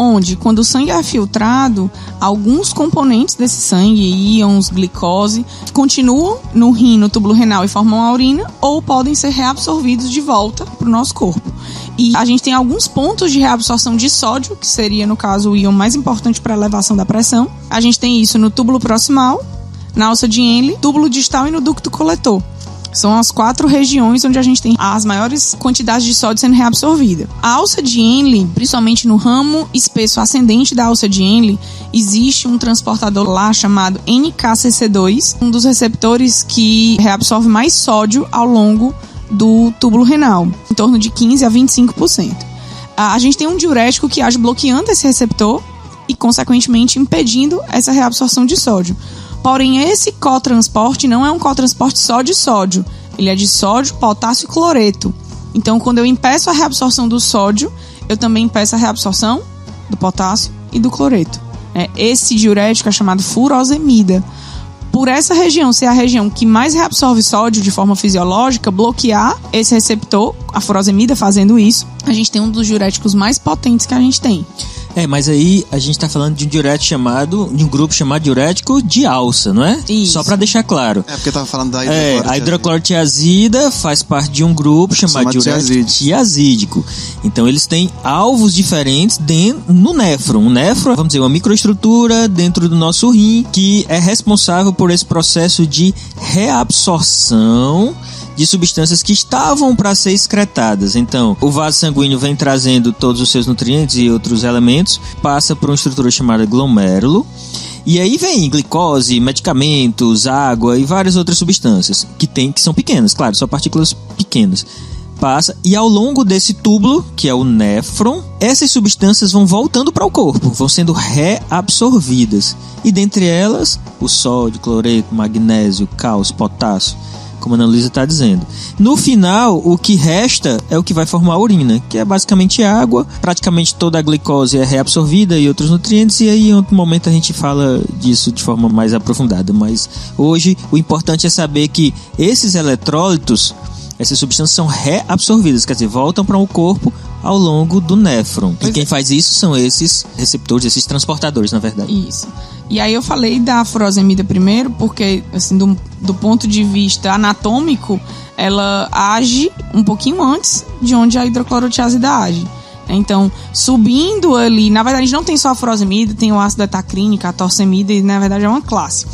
onde, quando o sangue é filtrado, alguns componentes desse sangue, íons, glicose, continuam no rim, no túbulo renal e formam a urina, ou podem ser reabsorvidos de volta para o nosso corpo. E a gente tem alguns pontos de reabsorção de sódio, que seria, no caso, o íon mais importante para a elevação da pressão. A gente tem isso no túbulo proximal, na alça de Henle, túbulo distal e no ducto coletor. São as 4 regiões onde a gente tem as maiores quantidades de sódio sendo reabsorvida. A alça de Henle, principalmente no ramo espesso ascendente da alça de Henle, existe um transportador lá chamado NKCC2, um dos receptores que reabsorve mais sódio ao longo do túbulo renal, em torno de 15% a 25%. A gente tem um diurético que age bloqueando esse receptor e, consequentemente, impedindo essa reabsorção de sódio. Porém, esse cotransporte não é um cotransporte só de sódio. Ele é de sódio, potássio e cloreto. Então, quando eu impeço a reabsorção do sódio, eu também impeço a reabsorção do potássio e do cloreto. Esse diurético é chamado furosemida. Por essa região ser a região que mais reabsorve sódio de forma fisiológica, bloquear esse receptor, a furosemida fazendo isso, a gente tem um dos diuréticos mais potentes que a gente tem. Mas aí a gente tá falando de um diurético de um grupo chamado diurético de alça, não é? Isso. Só pra deixar claro. Porque eu tava falando da hidroclorotiazida. A hidroclorotiazida faz parte de um grupo chamado diurético tiazídico. Então eles têm alvos diferentes no néfron. O néfron, vamos dizer, uma microestrutura dentro do nosso rim que é responsável por esse processo de reabsorção de substâncias que estavam para ser excretadas. Então, o vaso sanguíneo vem trazendo todos os seus nutrientes e outros elementos, passa por uma estrutura chamada glomérulo, e aí vem glicose, medicamentos, água e várias outras substâncias que são pequenas, claro, são partículas pequenas. Passa, e ao longo desse túbulo, que é o néfron, essas substâncias vão voltando para o corpo, vão sendo reabsorvidas. E dentre elas, o sódio, cloreto, magnésio, cálcio, potássio, como a Ana Luísa está dizendo. No final, o que resta é o que vai formar a urina, que é basicamente água. Praticamente toda a glicose é reabsorvida e outros nutrientes, e aí em outro momento a gente fala disso de forma mais aprofundada. Mas hoje o importante é saber que esses eletrólitos, essas substâncias são reabsorvidas, quer dizer, voltam para o corpo ao longo do néfron. E quem faz isso são esses receptores, esses transportadores, na verdade. Isso. E aí eu falei da furosemida primeiro, porque, assim, do ponto de vista anatômico, ela age um pouquinho antes de onde a hidroclorotiazida age. Então, subindo ali, na verdade não tem só a furosemida, tem o ácido etacrínico, a torcemida, e na verdade é uma classe.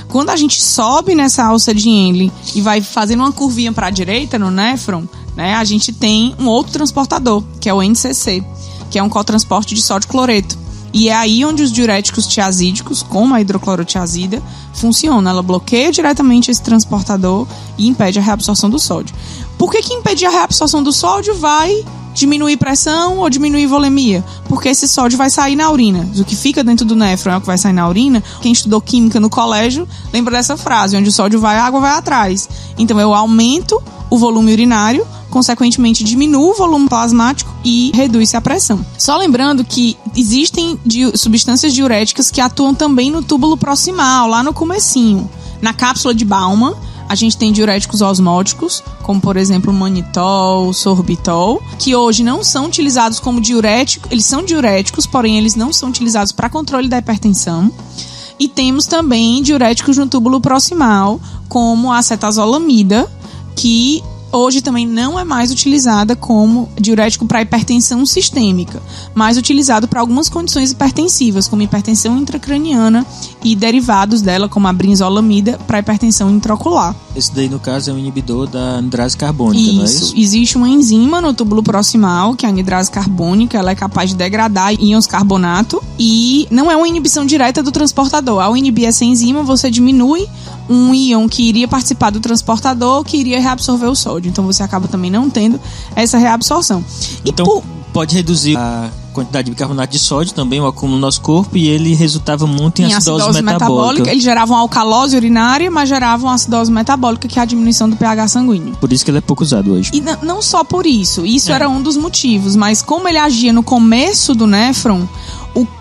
Quando a gente sobe nessa alça de Henle e vai fazendo uma curvinha para a direita no néfron, né, a gente tem um outro transportador, que é o NCC, que é um cotransporte de sódio cloreto. E é aí onde os diuréticos tiazídicos, como a hidroclorotiazida, funcionam. Ela bloqueia diretamente esse transportador e impede a reabsorção do sódio. Por que impedir a reabsorção do sódio vai diminuir pressão ou diminuir volemia? Porque esse sódio vai sair na urina. O que fica dentro do néfron é o que vai sair na urina. Quem estudou química no colégio lembra dessa frase, onde o sódio vai, a água vai atrás. Então eu aumento o volume urinário, consequentemente diminui o volume plasmático e reduz-se a pressão. Só lembrando que existem substâncias diuréticas que atuam também no túbulo proximal, lá no comecinho. Na cápsula de Baumann, a gente tem diuréticos osmóticos, como por exemplo o manitol, o sorbitol, que hoje não são utilizados como diurético. Eles são diuréticos, porém eles não são utilizados para controle da hipertensão. E temos também diuréticos no túbulo proximal, como a acetazolamida, que hoje também não é mais utilizada como diurético para hipertensão sistêmica, mas utilizado para algumas condições hipertensivas, como hipertensão intracraniana e derivados dela, como a brinzolamida, para hipertensão intraocular. Esse daí, no caso, é um inibidor da anidrase carbônica, não é isso? Existe uma enzima no túbulo proximal, que é a anidrase carbônica, ela é capaz de degradar íons carbonato e não é uma inibição direta do transportador. Ao inibir essa enzima, você diminui um íon que iria participar do transportador, que iria reabsorver o sódio. Então você acaba também não tendo essa reabsorção. Então pode reduzir a quantidade de bicarbonato de sódio, também o acúmulo no nosso corpo, e ele resultava muito em acidose metabólica. Ele gerava uma alcalose urinária, mas gerava uma acidose metabólica, que é a diminuição do pH sanguíneo. Por isso que ele é pouco usado hoje. E não só por isso era um dos motivos, mas como ele agia no começo do néfron,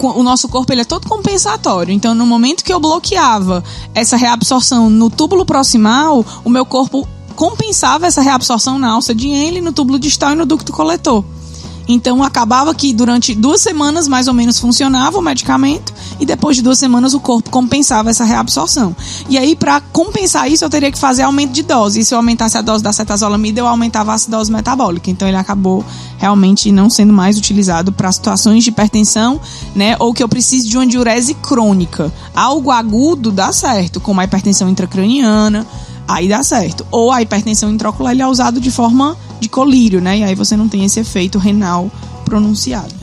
o nosso corpo ele é todo compensatório. Então, no momento que eu bloqueava essa reabsorção no túbulo proximal, o meu corpo compensava essa reabsorção na alça de Henle, no túbulo distal e no ducto coletor. Então, acabava que durante 2 semanas, mais ou menos, funcionava o medicamento, e depois de 2 semanas o corpo compensava essa reabsorção. E aí, para compensar isso, eu teria que fazer aumento de dose. E se eu aumentasse a dose da cetazolamida, eu aumentava a acidose metabólica. Então, ele acabou realmente não sendo mais utilizado para situações de hipertensão, né? Ou que eu precise de uma diurese crônica. Algo agudo dá certo, como a hipertensão intracraniana, aí dá certo. Ou a hipertensão intraocular, ele é usado de forma de colírio, né? E aí você não tem esse efeito renal pronunciado.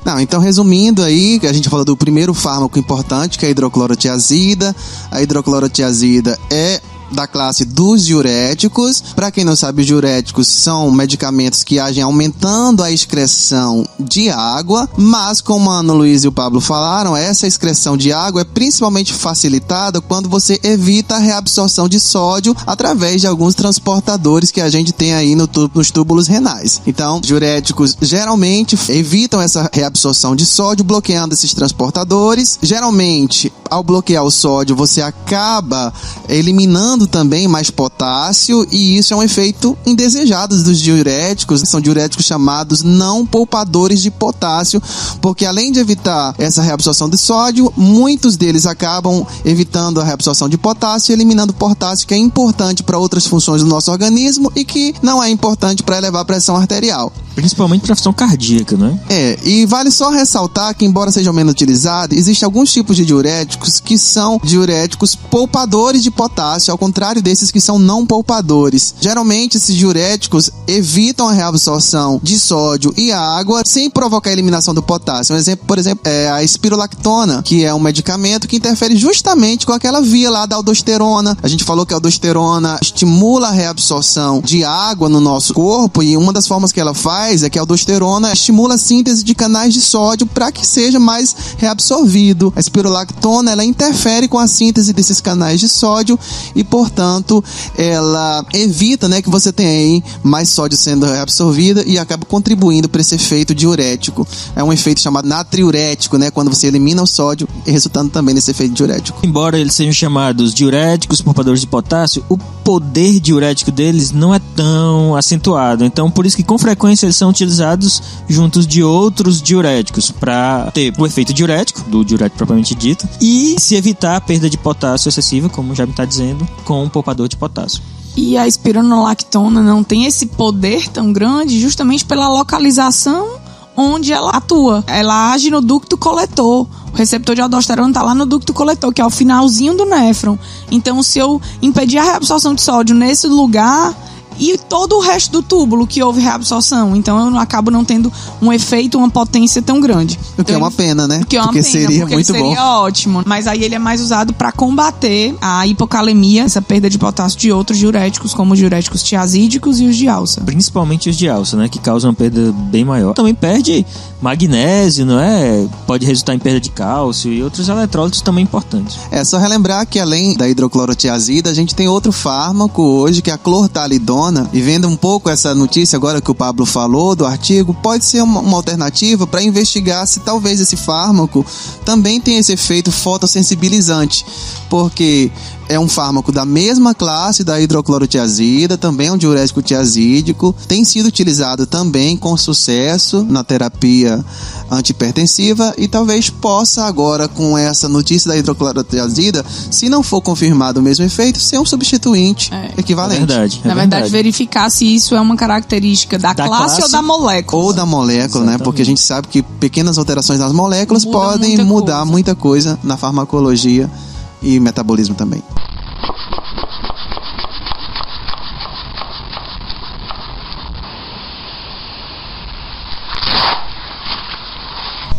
Não, então resumindo aí, a gente falou do primeiro fármaco importante, que é a hidroclorotiazida. A hidroclorotiazida é da classe dos diuréticos. Para quem não sabe, os diuréticos são medicamentos que agem aumentando a excreção de água, mas como a Ana Luísa e o Pablo falaram, essa excreção de água é principalmente facilitada quando você evita a reabsorção de sódio através de alguns transportadores que a gente tem aí nos túbulos renais. Então, diuréticos geralmente evitam essa reabsorção de sódio, bloqueando esses transportadores. Geralmente, ao bloquear o sódio, você acaba eliminando também mais potássio, e isso é um efeito indesejado dos diuréticos. São diuréticos chamados não poupadores de potássio, porque além de evitar essa reabsorção de sódio, muitos deles acabam evitando a reabsorção de potássio e eliminando potássio, que é importante para outras funções do nosso organismo e que não é importante para elevar a pressão arterial. Principalmente para a função cardíaca, né? E vale só ressaltar que, embora sejam menos utilizados, existem alguns tipos de diuréticos que são diuréticos poupadores de potássio, ao contrário desses que são não poupadores. Geralmente, esses diuréticos evitam a reabsorção de sódio e água sem provocar a eliminação do potássio. Um exemplo, por exemplo, é a espirolactona, que é um medicamento que interfere justamente com aquela via lá da aldosterona. A gente falou que a aldosterona estimula a reabsorção de água no nosso corpo, e uma das formas que ela faz é que a aldosterona estimula a síntese de canais de sódio para que seja mais reabsorvido. A espirolactona, ela interfere com a síntese desses canais de sódio e, portanto, ela evita, né, que você tenha aí mais sódio sendo reabsorvido, e acaba contribuindo para esse efeito diurético. É um efeito chamado natriurético, né, quando você elimina o sódio, e resultando também nesse efeito diurético. Embora eles sejam chamados diuréticos, poupadores de potássio, o poder diurético deles não é tão acentuado. Então, por isso que com frequência eles são utilizados juntos de outros diuréticos para ter o efeito diurético, do diurético propriamente dito, e se evitar a perda de potássio excessiva, como já me está dizendo, com um poupador de potássio. E a espironolactona não tem esse poder tão grande justamente pela localização onde ela atua. Ela age no ducto coletor. O receptor de aldosterona está lá no ducto coletor, que é o finalzinho do néfron. Então, se eu impedir a reabsorção de sódio nesse lugar, e todo o resto do túbulo que houve reabsorção, então eu acabo não tendo um efeito, uma potência tão grande. O que é uma pena, né? Porque seria muito bom. Seria ótimo. Mas aí ele é mais usado para combater a hipocalemia, essa perda de potássio de outros diuréticos, como os diuréticos tiazídicos e os de alça. Principalmente os de alça, né? Que causam uma perda bem maior. Também perde magnésio, não é? Pode resultar em perda de cálcio e outros eletrólitos também importantes. É só relembrar que, além da hidroclorotiazida, a gente tem outro fármaco hoje, que é a clortalidona. E vendo um pouco essa notícia agora que o Pablo falou do artigo, pode ser uma alternativa para investigar se talvez esse fármaco também tenha esse efeito fotossensibilizante, porque é um fármaco da mesma classe da hidroclorotiazida, também é um diurético tiazídico, tem sido utilizado também com sucesso na terapia antihipertensiva, e talvez possa agora, com essa notícia da hidroclorotiazida, se não for confirmado o mesmo efeito, ser um substituinte equivalente. Na verdade, verificar se isso é uma característica da classe ou da molécula. Ou da molécula, né? Porque a gente sabe que pequenas alterações nas moléculas podem mudar muita coisa na farmacologia e metabolismo também.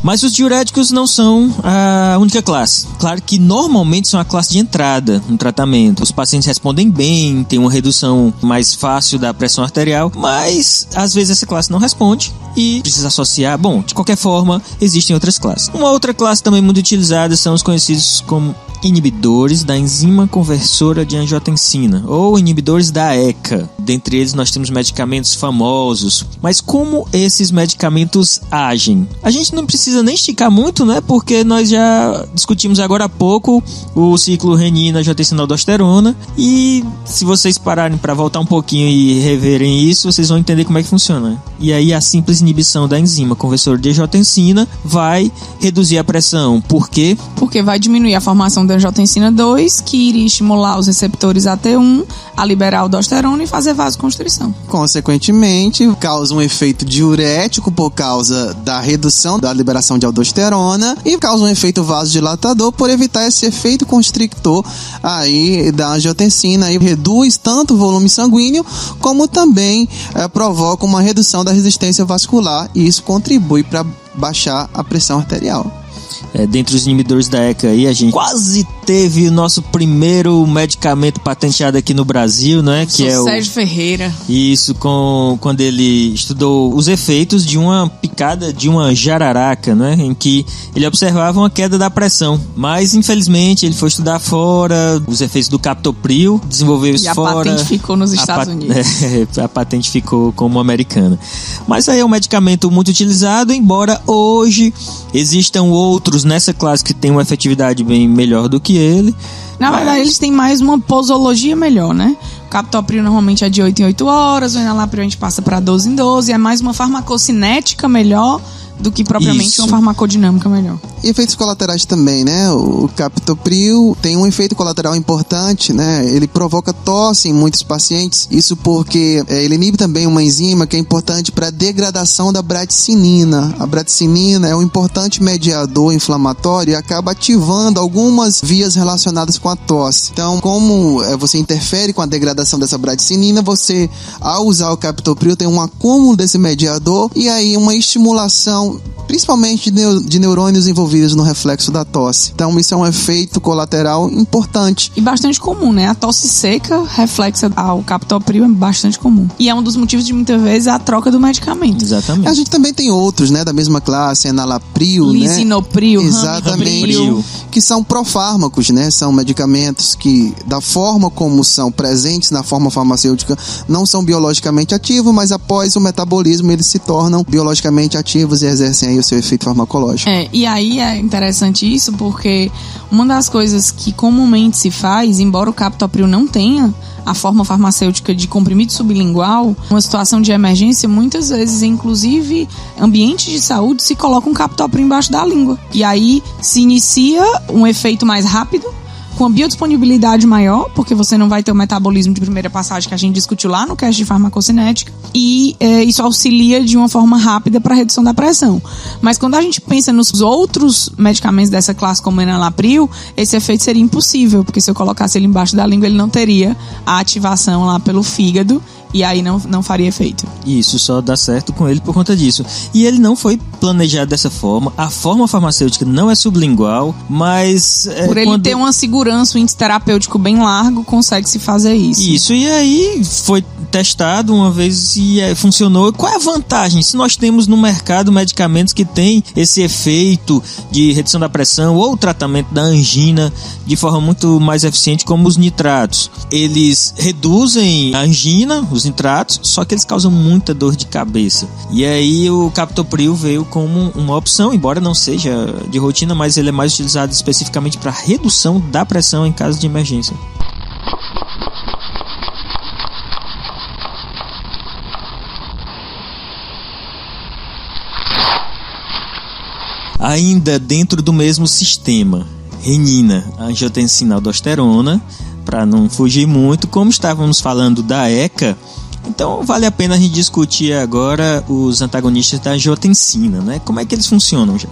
Mas os diuréticos não são a única classe. Claro que normalmente são a classe de entrada no tratamento. Os pacientes respondem bem, tem uma redução mais fácil da pressão arterial, mas às vezes essa classe não responde e precisa associar. Bom, de qualquer forma, existem outras classes. Uma outra classe também muito utilizada são os conhecidos como inibidores da enzima conversora de angiotensina, ou inibidores da ECA. Dentre eles nós temos medicamentos famosos. Mas como esses medicamentos agem? A gente não precisa nem esticar muito, né? Porque nós já discutimos agora há pouco o ciclo renina-angiotensina-aldosterona, e se vocês pararem para voltar um pouquinho e reverem isso, vocês vão entender como é que funciona. E aí a simples inibição da enzima conversora de angiotensina vai reduzir a pressão. Por quê? Porque vai diminuir a formação da angiotensina 2, que iria estimular os receptores AT1 a liberar aldosterona e fazer vasoconstrição. Consequentemente, causa um efeito diurético por causa da redução da liberação de aldosterona e causa um efeito vasodilatador por evitar esse efeito constrictor aí da angiotensina, e reduz tanto o volume sanguíneo como também provoca uma redução da resistência vascular, e isso contribui para baixar a pressão arterial. Dentre os inibidores da ECA aí, a gente quase teve o nosso primeiro medicamento patenteado aqui no Brasil, né? Que é o Sérgio Ferreira. Isso, quando ele estudou os efeitos de uma picada de uma jararaca, né? Em que ele observava uma queda da pressão. Mas, infelizmente, ele foi estudar fora os efeitos do captopril, desenvolveu isso fora. E a patente ficou nos Estados Unidos. A patente ficou como americana. Mas aí é um medicamento muito utilizado, embora hoje existam outros nessa classe que tem uma efetividade bem melhor do que ele. Na verdade, eles têm mais uma posologia melhor, né? O captopril normalmente é de 8 em 8 horas, o enalapril a gente passa para 12 em 12, é mais uma farmacocinética melhor do que propriamente uma farmacodinâmica melhor. E efeitos colaterais também, né? O captopril tem um efeito colateral importante, né? Ele provoca tosse em muitos pacientes, isso porque ele inibe também uma enzima que é importante para a degradação da bradicinina. A bradicinina é um importante mediador inflamatório e acaba ativando algumas vias relacionadas com a tosse. Então, como você interfere com a degradação dessa bradicinina, você, ao usar o captopril, tem um acúmulo desse mediador e aí uma estimulação principalmente de neurônios envolvidos no reflexo da tosse. Então isso é um efeito colateral importante. E bastante comum, né? A tosse seca reflexa ao captopril é bastante comum. E é um dos motivos de muitas vezes a troca do medicamento. Exatamente. A gente também tem outros, né? Da mesma classe, enalapril, lisinopril, né? Exatamente. Que são profármacos, né? São medicamentos que, da forma como são presentes na forma farmacêutica, não são biologicamente ativos, mas após o metabolismo eles se tornam biologicamente ativos e exercem aí o seu efeito farmacológico. E aí é interessante isso porque uma das coisas que comumente se faz, embora o captopril não tenha a forma farmacêutica de comprimido sublingual, uma situação de emergência, muitas vezes, inclusive ambientes de saúde, se coloca um captopril embaixo da língua. E aí se inicia um efeito mais rápido, com a biodisponibilidade maior, porque você não vai ter o metabolismo de primeira passagem que a gente discutiu lá no cast de farmacocinética, e isso auxilia de uma forma rápida para a redução da pressão. Mas quando a gente pensa nos outros medicamentos dessa classe, como o enalapril, esse efeito seria impossível, porque se eu colocasse ele embaixo da língua, ele não teria a ativação lá pelo fígado, e aí não faria efeito. Isso só dá certo com ele por conta disso. E ele não foi planejado dessa forma. A forma farmacêutica não é sublingual, mas... Por ele ter uma segurança, um índice terapêutico bem largo, consegue-se fazer isso. Isso, e aí foi testado uma vez e funcionou. Qual é a vantagem? Se nós temos no mercado medicamentos que têm esse efeito de redução da pressão ou tratamento da angina de forma muito mais eficiente, como os nitratos. Eles reduzem a angina, os nitratos, só que eles causam muita dor de cabeça. E aí o captopril veio como uma opção, embora não seja de rotina, mas ele é mais utilizado especificamente para redução da pressão em caso de emergência. Ainda dentro do mesmo sistema, renina, angiotensina, aldosterona, para não fugir muito, como estávamos falando da ECA, então vale a pena a gente discutir agora os antagonistas da angiotensina, né? Como é que eles funcionam já?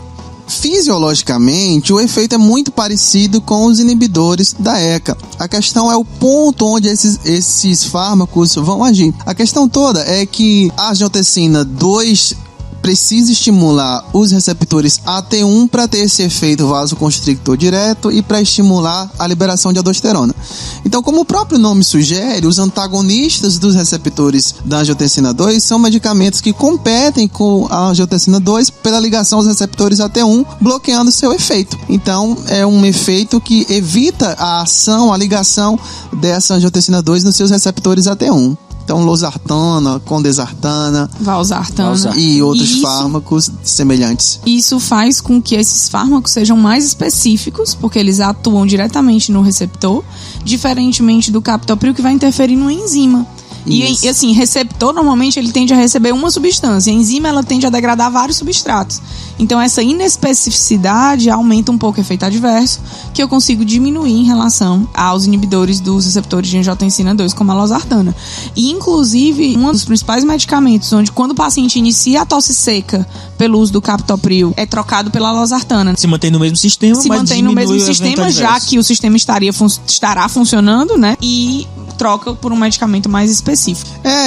Fisiologicamente, o efeito é muito parecido com os inibidores da ECA. A questão é o ponto onde esses fármacos vão agir. A questão toda é que a angiotensina 2 precisa estimular os receptores AT1 para ter esse efeito vasoconstrictor direto e para estimular a liberação de aldosterona. Então, como o próprio nome sugere, os antagonistas dos receptores da angiotensina 2 são medicamentos que competem com a angiotensina 2 pela ligação aos receptores AT1, bloqueando seu efeito. Então, é um efeito que evita a ação, a ligação dessa angiotensina 2 nos seus receptores AT1. Então, losartana, condesartana, valsartana e outros fármacos semelhantes. Isso faz com que esses fármacos sejam mais específicos, porque eles atuam diretamente no receptor, diferentemente do captopril, que vai interferir no enzima. E assim, receptor normalmente ele tende a receber uma substância, a enzima ela tende a degradar vários substratos. Então essa inespecificidade aumenta um pouco o efeito adverso, que eu consigo diminuir em relação aos inibidores dos receptores de angiotensina 2, como a losartana. E inclusive, um dos principais medicamentos onde quando o paciente inicia a tosse seca pelo uso do captopril, é trocado pela losartana. Se mantém no mesmo sistema, se mantém no mesmo sistema, já que o sistema estará funcionando, né? E troca por um medicamento mais específico.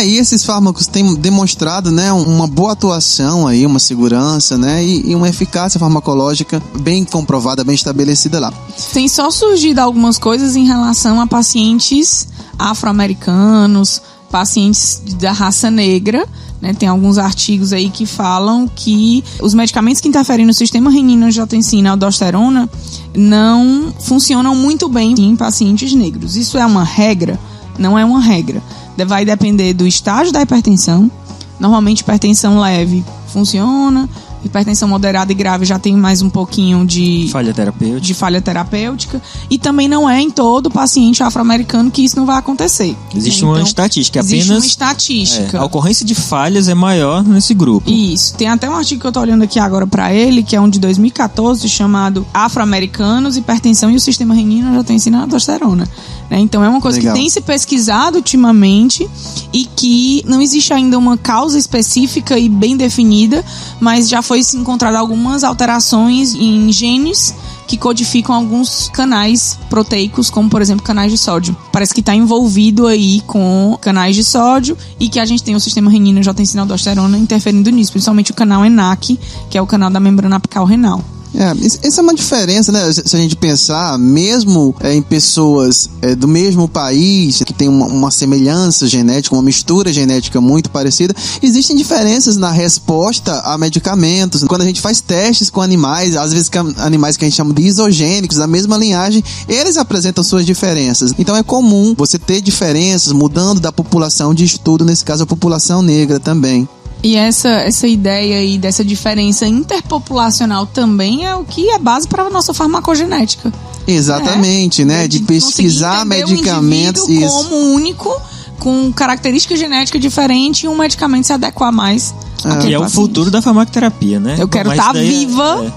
E esses fármacos têm demonstrado, né, uma boa atuação aí, uma segurança, né, e uma eficácia farmacológica bem comprovada, bem estabelecida lá. Tem só surgido algumas coisas em relação a pacientes afro-americanos, pacientes da raça negra, né? Tem alguns artigos aí que falam que os medicamentos que interferem no sistema renina-angiotensina e aldosterona não funcionam muito bem em pacientes negros. Isso é uma regra? Não é uma regra. Vai depender do estágio da hipertensão. Normalmente, hipertensão leve funciona. Hipertensão moderada e grave já tem mais um pouquinho de falha terapêutica. E também não é em todo paciente afro-americano que isso não vai acontecer. Existe uma estatística. Existe uma estatística. A ocorrência de falhas é maior nesse grupo. Isso. Tem até um artigo que eu tô olhando aqui agora para ele, que é um de 2014, chamado Afro-Americanos, Hipertensão e o Sistema Renina-Angiotensina e Aldosterona. Então é uma coisa que tem se pesquisado ultimamente e que não existe ainda uma causa específica e bem definida, mas já foi se encontrado algumas alterações em genes que codificam alguns canais proteicos, como por exemplo canais de sódio. Parece que está envolvido aí com canais de sódio e que a gente tem o sistema renina-angiotensina e aldosterona interferindo nisso, principalmente o canal ENaC, que é o canal da membrana apical renal. Essa é uma diferença, né? Se a gente pensar, mesmo em pessoas do mesmo país, que tem uma semelhança genética, uma mistura genética muito parecida, existem diferenças na resposta a medicamentos. Quando a gente faz testes com animais, às vezes animais que a gente chama de isogênicos, da mesma linhagem, eles apresentam suas diferenças. Então é comum você ter diferenças mudando da população de estudo, nesse caso a população negra também. E essa ideia aí dessa diferença interpopulacional também é o que é base para a nossa farmacogenética. Exatamente, né? De pesquisar medicamentos. Um como único, com característica genética diferente, e um medicamento se adequar mais. Que é o futuro da farmacoterapia, né? Eu quero estar viva.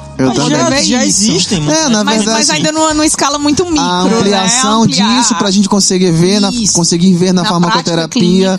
Já existem. Mas ainda numa escala muito micro. A ampliação disso pra gente conseguir ver na farmacoterapia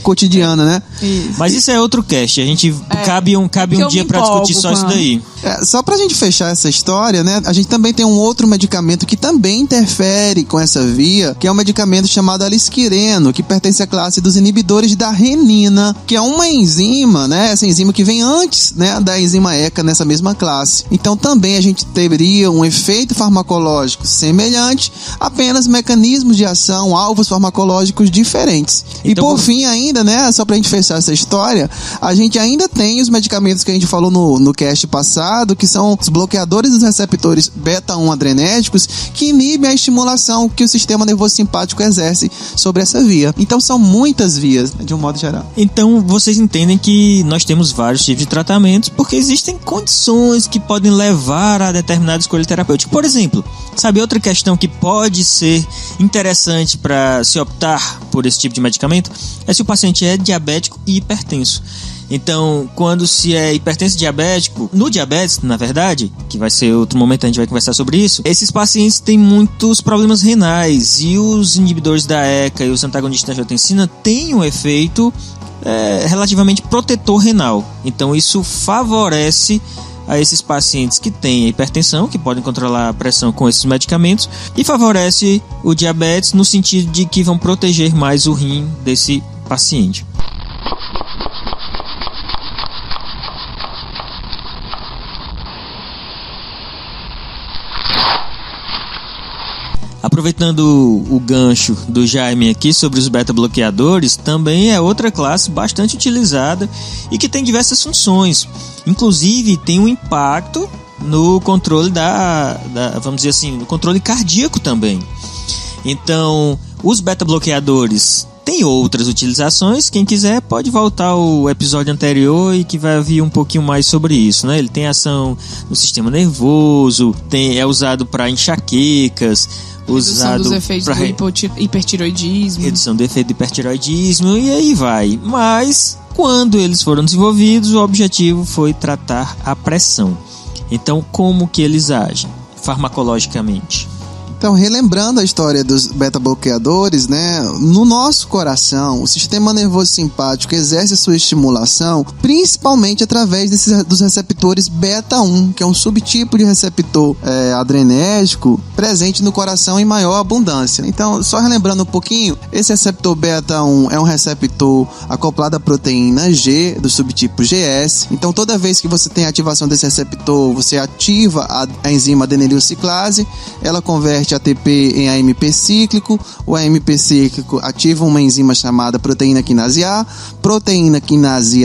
cotidiana, né? Isso. Mas isso é outro cast. A gente cabe um dia pra discutir só isso daí. Só pra gente fechar essa história, né? A gente também tem um outro medicamento que também interfere com essa via, que é um medicamento chamado alisquireno, que pertence à classe dos inibidores da renina, que é uma enzima, né? Essa enzima que vem antes, né, da enzima ECA nessa mesma classe. Então também a gente teria um efeito farmacológico semelhante, apenas mecanismos de ação, alvos farmacológicos diferentes. Então, e por fim ainda, né, só pra gente fechar essa história, a gente ainda tem os medicamentos que a gente falou no cast passado, que são os bloqueadores dos receptores beta-1 adrenérgicos, que inibem a estimulação que o sistema nervoso simpático exerce sobre essa via. Então são muitas vias, de um modo geral. Então vocês entendem que nós temos vários tipos de tratamentos, porque existem condições que podem levar a determinada escolha terapêutica. Por exemplo, sabe outra questão que pode ser interessante para se optar por esse tipo de medicamento? É se o paciente é diabético e hipertenso. Então, quando se é hipertenso diabético, no diabetes, na verdade, que vai ser outro momento, a gente vai conversar sobre isso, esses pacientes têm muitos problemas renais e os inibidores da ECA e os antagonistas da angiotensina têm um efeito relativamente protetor renal. Então, isso favorece a esses pacientes que têm hipertensão, que podem controlar a pressão com esses medicamentos, e favorece o diabetes no sentido de que vão proteger mais o rim desse paciente. Aproveitando o gancho do Jaime aqui sobre os beta-bloqueadores, também é outra classe bastante utilizada e que tem diversas funções. Inclusive, tem um impacto no controle vamos dizer assim, no controle cardíaco também. Então, os beta-bloqueadores têm outras utilizações. Quem quiser pode voltar ao episódio anterior e que vai ouvir um pouquinho mais sobre isso, né? Ele tem ação no sistema nervoso, é usado para enxaquecas, redução dos efeitos do hipertiroidismo. Redução do efeito do hipertiroidismo e aí vai. Mas, quando eles foram desenvolvidos, o objetivo foi tratar a pressão. Então, como que eles agem farmacologicamente? Então, relembrando a história dos beta-bloqueadores, né? No nosso coração, o sistema nervoso simpático exerce sua estimulação principalmente através dos receptores beta-1, que é um subtipo de receptor adrenérgico presente no coração em maior abundância. Então, só relembrando um pouquinho, esse receptor beta-1 é um receptor acoplado à proteína G, do subtipo GS. Então, toda vez que você tem a ativação desse receptor, você ativa a enzima adenililciclase, ela converte ATP em AMP cíclico, o AMP cíclico ativa uma enzima chamada proteína quinase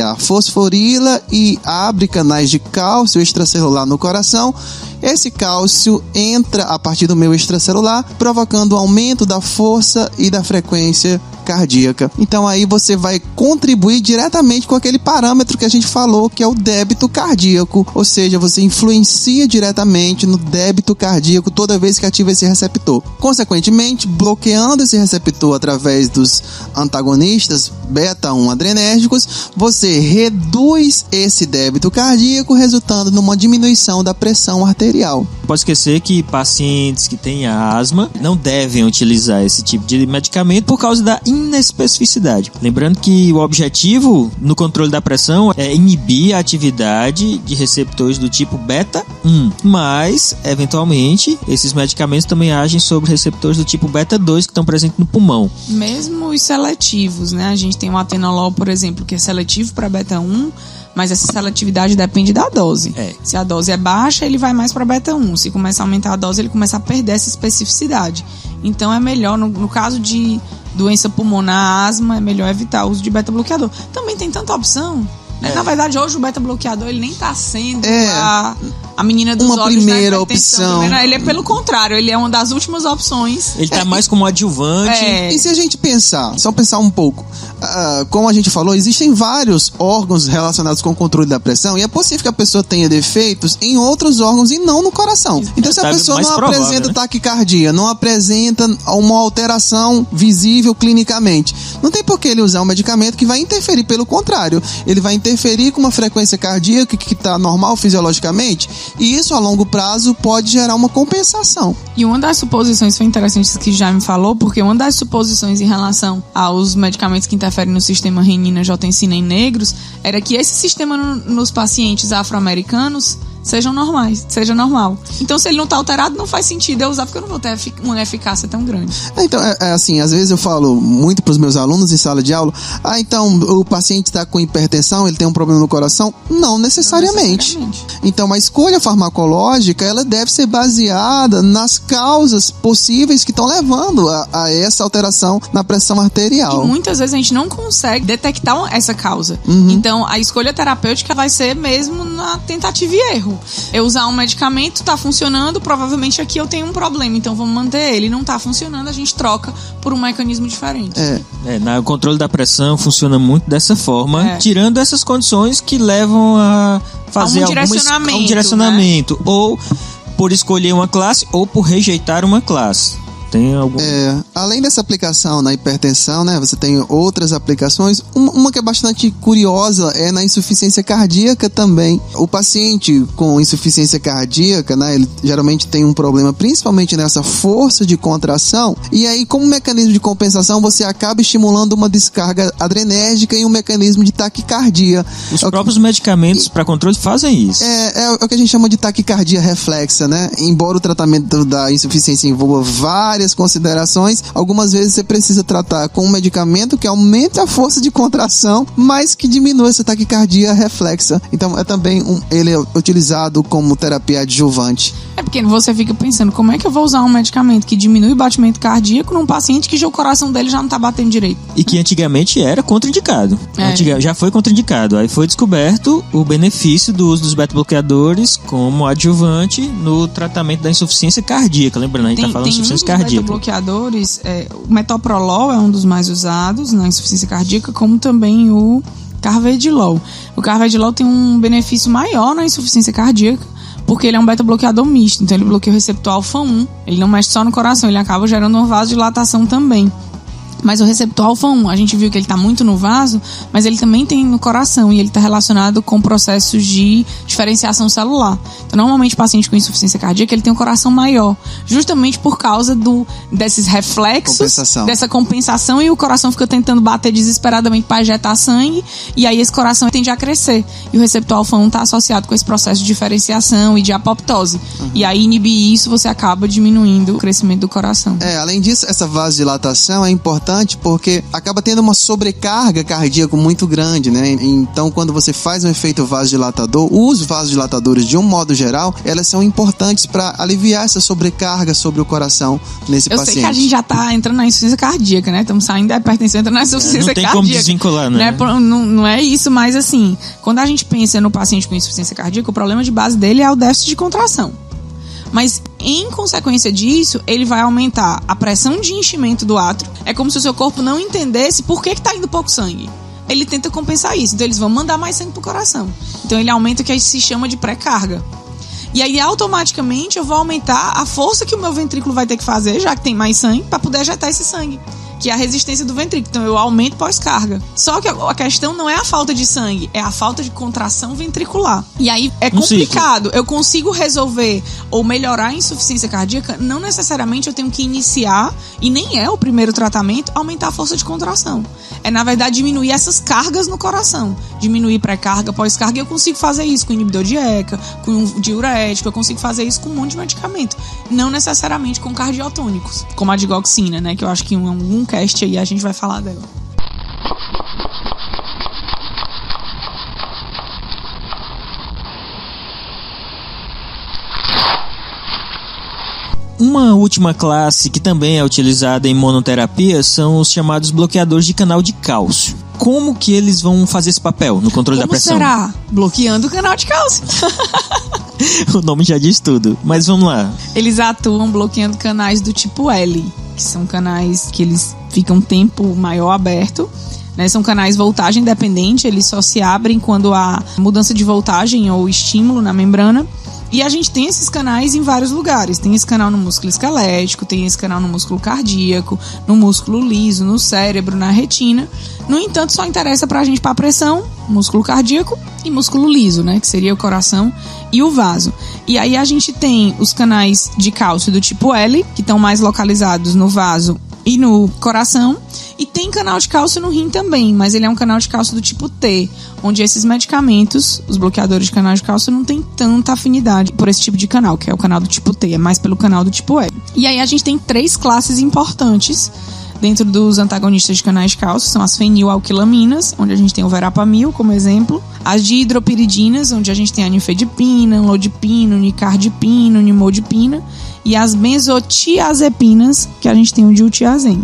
A fosforila e abre canais de cálcio extracelular no coração. Esse cálcio entra a partir do meio extracelular, provocando um aumento da força e da frequência cardíaca. Então aí você vai contribuir diretamente com aquele parâmetro que a gente falou, que é o débito cardíaco, ou seja, você influencia diretamente no débito cardíaco toda vez que ativa esse receptor. Consequentemente, bloqueando esse receptor através dos antagonistas beta-1 adrenérgicos, você reduz esse débito cardíaco, resultando numa diminuição da pressão arterial. Pode esquecer que pacientes que têm asma não devem utilizar esse tipo de medicamento por causa da inespecificidade. Lembrando que o objetivo no controle da pressão é inibir a atividade de receptores do tipo beta-1, mas, eventualmente, esses medicamentos também agem sobre receptores do tipo beta-2 que estão presentes no pulmão. Mesmo os seletivos, né? A gente tem o atenolol, por exemplo, que é seletivo para beta-1, mas essa seletividade depende da dose. Se a dose é baixa, ele vai mais para beta-1. Se começar a aumentar a dose, ele começa a perder essa especificidade. Então é melhor, no caso de doença pulmonar, asma, é melhor evitar o uso de beta-bloqueador. Também tem tanta opção. Na verdade, hoje o beta-bloqueador ele nem está sendo a menina dos uma olhos primeira opção. Ele é pelo contrário, ele é uma das últimas opções. Ele está mais como adjuvante. E se a gente só pensar um pouco, como a gente falou, existem vários órgãos relacionados com o controle da pressão e é possível que a pessoa tenha defeitos em outros órgãos e não no coração. Então, se a pessoa não apresenta taquicardia, não apresenta uma alteração visível clinicamente, não tem por que ele usar um medicamento que vai interferir. Pelo contrário, ele vai interferir com uma frequência cardíaca que está normal fisiologicamente, e isso a longo prazo pode gerar uma compensação. E uma das suposições, foi interessante que já me falou, porque uma das suposições em relação aos medicamentos que interferem no sistema renina-angiotensina em negros era que esse sistema nos pacientes afro-americanos seja normal. Então, se ele não está alterado, não faz sentido eu usar, porque eu não vou ter uma eficácia tão grande. Então, assim, às vezes eu falo muito para os meus alunos em sala de aula, então o paciente está com hipertensão, ele tem um problema no coração? Não necessariamente. Então, a escolha farmacológica, ela deve ser baseada nas causas possíveis que estão levando a essa alteração na pressão arterial. E muitas vezes a gente não consegue detectar essa causa. Então, a escolha terapêutica vai ser mesmo na tentativa e erro. Eu usar um medicamento, tá funcionando, provavelmente aqui eu tenho um problema, então vamos manter ele. Não tá funcionando, a gente troca por um mecanismo diferente. O controle da pressão funciona muito dessa forma, tirando essas condições que levam a fazer um direcionamento, né? Ou por escolher uma classe ou por rejeitar uma classe. Tem algum... além dessa aplicação na hipertensão, né, você tem outras aplicações. Uma que é bastante curiosa é na insuficiência cardíaca também. O paciente com insuficiência cardíaca, né, ele geralmente tem um problema principalmente nessa força de contração, e aí como mecanismo de compensação você acaba estimulando uma descarga adrenérgica e um mecanismo de taquicardia. Os próprios medicamentos para controle fazem isso. É o que a gente chama de taquicardia reflexa, né? Embora o tratamento da insuficiência envolva vários várias considerações. Algumas vezes você precisa tratar com um medicamento que aumenta a força de contração, mas que diminui essa taquicardia reflexa. Então ele é utilizado como terapia adjuvante. É porque você fica pensando, como é que eu vou usar um medicamento que diminui o batimento cardíaco num paciente que já o coração dele já não tá batendo direito? E que antigamente era contraindicado. Já foi contraindicado. Aí foi descoberto o benefício do uso dos beta-bloqueadores como adjuvante no tratamento da insuficiência cardíaca. Lembrando, a gente tá falando de insuficiência cardíaca. Tem beta-bloqueadores, o metoprolol é um dos mais usados na insuficiência cardíaca, como também o carvedilol. O carvedilol tem um benefício maior na insuficiência cardíaca, porque ele é um beta-bloqueador misto, então ele bloqueia o receptor alfa-1, ele não mexe só no coração, ele acaba gerando uma vasodilatação também. Mas o receptor alfa-1, a gente viu que ele está muito no vaso, mas ele também tem no coração e ele está relacionado com processos de diferenciação celular. Então, normalmente, o paciente com insuficiência cardíaca, ele tem um coração maior, justamente por causa desses reflexos, dessa compensação, e o coração fica tentando bater desesperadamente para ejetar sangue, e aí esse coração tende a crescer. E o receptor alfa-1 está associado com esse processo de diferenciação e de apoptose. E aí, inibir isso, você acaba diminuindo o crescimento do coração. Além disso, essa vasodilatação é importante porque acaba tendo uma sobrecarga cardíaca muito grande, né? Então, quando você faz um efeito vasodilatador, os vasodilatadores, de um modo geral, elas são importantes para aliviar essa sobrecarga sobre o coração nesse paciente. Eu sei que a gente já tá entrando na insuficiência cardíaca, né? Estamos saindo da hipertensão, entrando na insuficiência cardíaca. Não tem como desvincular, né? Não é isso, mas assim, quando a gente pensa no paciente com insuficiência cardíaca, o problema de base dele é o déficit de contração. Mas, em consequência disso, ele vai aumentar a pressão de enchimento do átrio. É como se o seu corpo não entendesse por que está indo pouco sangue. Ele tenta compensar isso. Então, eles vão mandar mais sangue para o coração. Então, ele aumenta o que se chama de pré-carga. E aí, automaticamente, eu vou aumentar a força que o meu ventrículo vai ter que fazer, já que tem mais sangue, para poder ejetar esse sangue, que é a resistência do ventrículo. Então, eu aumento pós-carga. Só que a questão não é a falta de sangue, é a falta de contração ventricular. E aí, é complicado. Eu consigo resolver ou melhorar a insuficiência cardíaca, não necessariamente eu tenho que iniciar, e nem é o primeiro tratamento, aumentar a força de contração. É, na verdade, diminuir essas cargas no coração. Diminuir pré-carga, pós-carga, e eu consigo fazer isso com inibidor de ECA, com diurético, eu consigo fazer isso com um monte de medicamento. Não necessariamente com cardiotônicos, como a digoxina, né, que eu acho que em algum cast aí a gente vai falar dela. Uma última classe que também é utilizada em monoterapia são os chamados bloqueadores de canal de cálcio. Como que eles vão fazer esse papel no controle da pressão? Como será? Bloqueando o canal de cálcio. O nome já diz tudo, mas vamos lá. Eles atuam bloqueando canais do tipo L, que são canais que eles ficam um tempo maior aberto, né? São canais voltagem dependente, eles só se abrem quando há mudança de voltagem ou estímulo na membrana. E a gente tem esses canais em vários lugares. Tem esse canal no músculo esquelético, tem esse canal no músculo cardíaco, no músculo liso, no cérebro, na retina. No entanto, só interessa pra gente para pressão, músculo cardíaco e músculo liso, né? Que seria o coração e o vaso. E aí a gente tem os canais de cálcio do tipo L, que estão mais localizados no vaso e no coração. E tem canal de cálcio no rim também, mas ele é um canal de cálcio do tipo T, onde esses medicamentos, os bloqueadores de canal de cálcio, não tem tanta afinidade por esse tipo de canal, que é o canal do tipo T, é mais pelo canal do tipo L. E aí a gente tem 3 classes importantes dentro dos antagonistas de canais de cálcio, são as fenilalquilaminas, onde a gente tem o verapamil como exemplo, as dihidropiridinas, onde a gente tem a nifedipina, lodipina, nicardipina, nimodipina, e as benzotiazepinas, que a gente tem o diltiazem.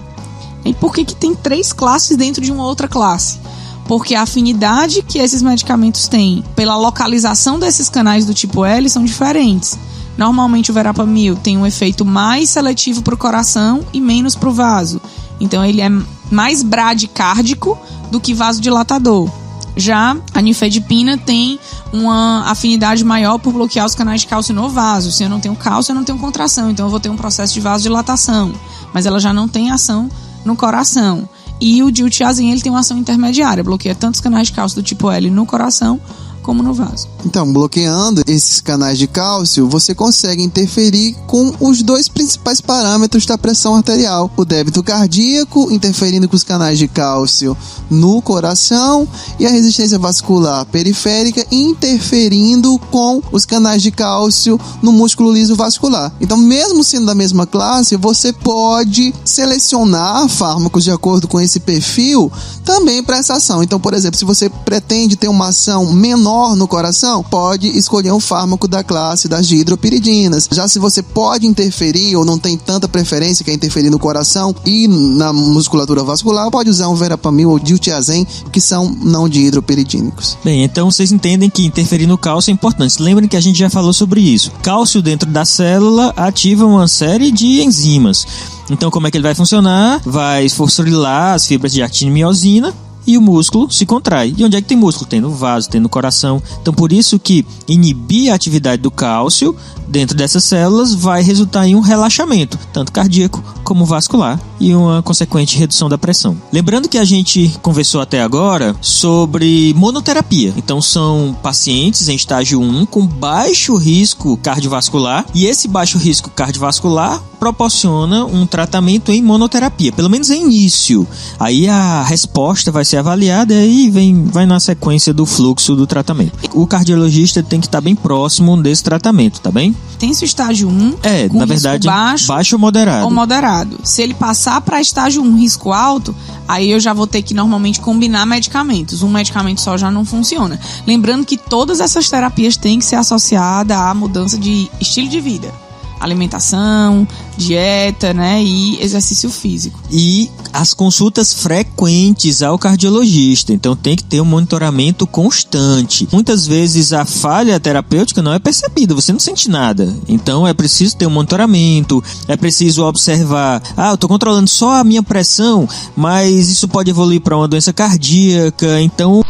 E por que tem 3 classes dentro de uma outra classe? Porque a afinidade que esses medicamentos têm pela localização desses canais do tipo L são diferentes. Normalmente o verapamil tem um efeito mais seletivo para o coração e menos para o vaso. Então ele é mais bradicárdico do que vasodilatador. Já a nifedipina tem uma afinidade maior por bloquear os canais de cálcio no vaso. Se eu não tenho cálcio, eu não tenho contração. Então eu vou ter um processo de vasodilatação. Mas ela já não tem ação no coração. E o diltiazem, ele tem uma ação intermediária, bloqueia tanto os canais de cálcio do tipo L no coração, como no vaso. Então, bloqueando esses canais de cálcio, você consegue interferir com os dois principais parâmetros da pressão arterial. O débito cardíaco, interferindo com os canais de cálcio no coração, e a resistência vascular periférica, interferindo com os canais de cálcio no músculo liso vascular. Então, mesmo sendo da mesma classe, você pode selecionar fármacos de acordo com esse perfil também para essa ação. Então, por exemplo, se você pretende ter uma ação menor no coração, pode escolher um fármaco da classe das dihidropiridinas. Já se você pode interferir ou não tem tanta preferência, quer interferir no coração e na musculatura vascular, pode usar um verapamil ou diltiazem, que são não dihidropiridínicos. Bem, então vocês entendem que interferir no cálcio é importante. Lembrem que a gente já falou sobre isso. Cálcio dentro da célula ativa uma série de enzimas. Então, como é que ele vai funcionar? Vai fosforilar as fibras de actina e miosina, e o músculo se contrai. E onde é que tem músculo? Tem no vaso, tem no coração. Então, por isso que inibir a atividade do cálcio dentro dessas células vai resultar em um relaxamento, tanto cardíaco como vascular, e uma consequente redução da pressão. Lembrando que a gente conversou até agora sobre monoterapia. Então, são pacientes em estágio 1 com baixo risco cardiovascular, e esse baixo risco cardiovascular proporciona um tratamento em monoterapia, pelo menos em início. Aí a resposta vai ser avaliada e aí vai na sequência do fluxo do tratamento. O cardiologista tem que estar bem próximo desse tratamento, tá bem? Tem esse estágio 1, com na verdade, baixo ou moderado. Se ele passar para estágio 1, risco alto, aí eu já vou ter que normalmente combinar medicamentos. Um medicamento só já não funciona. Lembrando que todas essas terapias têm que ser associadas à mudança de estilo de vida. Alimentação, dieta, né, e exercício físico. E as consultas frequentes ao cardiologista, então tem que ter um monitoramento constante. Muitas vezes a falha terapêutica não é percebida, você não sente nada. Então é preciso ter um monitoramento, é preciso observar, eu estou controlando só a minha pressão, mas isso pode evoluir para uma doença cardíaca, então...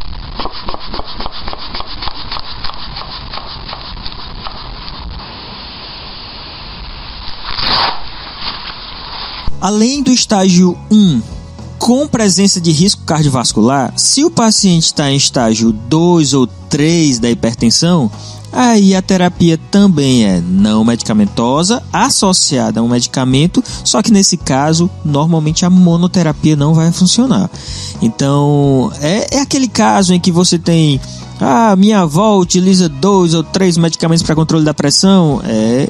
Além do estágio 1, com presença de risco cardiovascular, se o paciente está em estágio 2 ou 3 da hipertensão, aí a terapia também é não medicamentosa, associada a um medicamento, só que nesse caso, normalmente a monoterapia não vai funcionar. Então, é aquele caso em que você tem... minha avó utiliza 2 ou 3 medicamentos para controle da pressão. É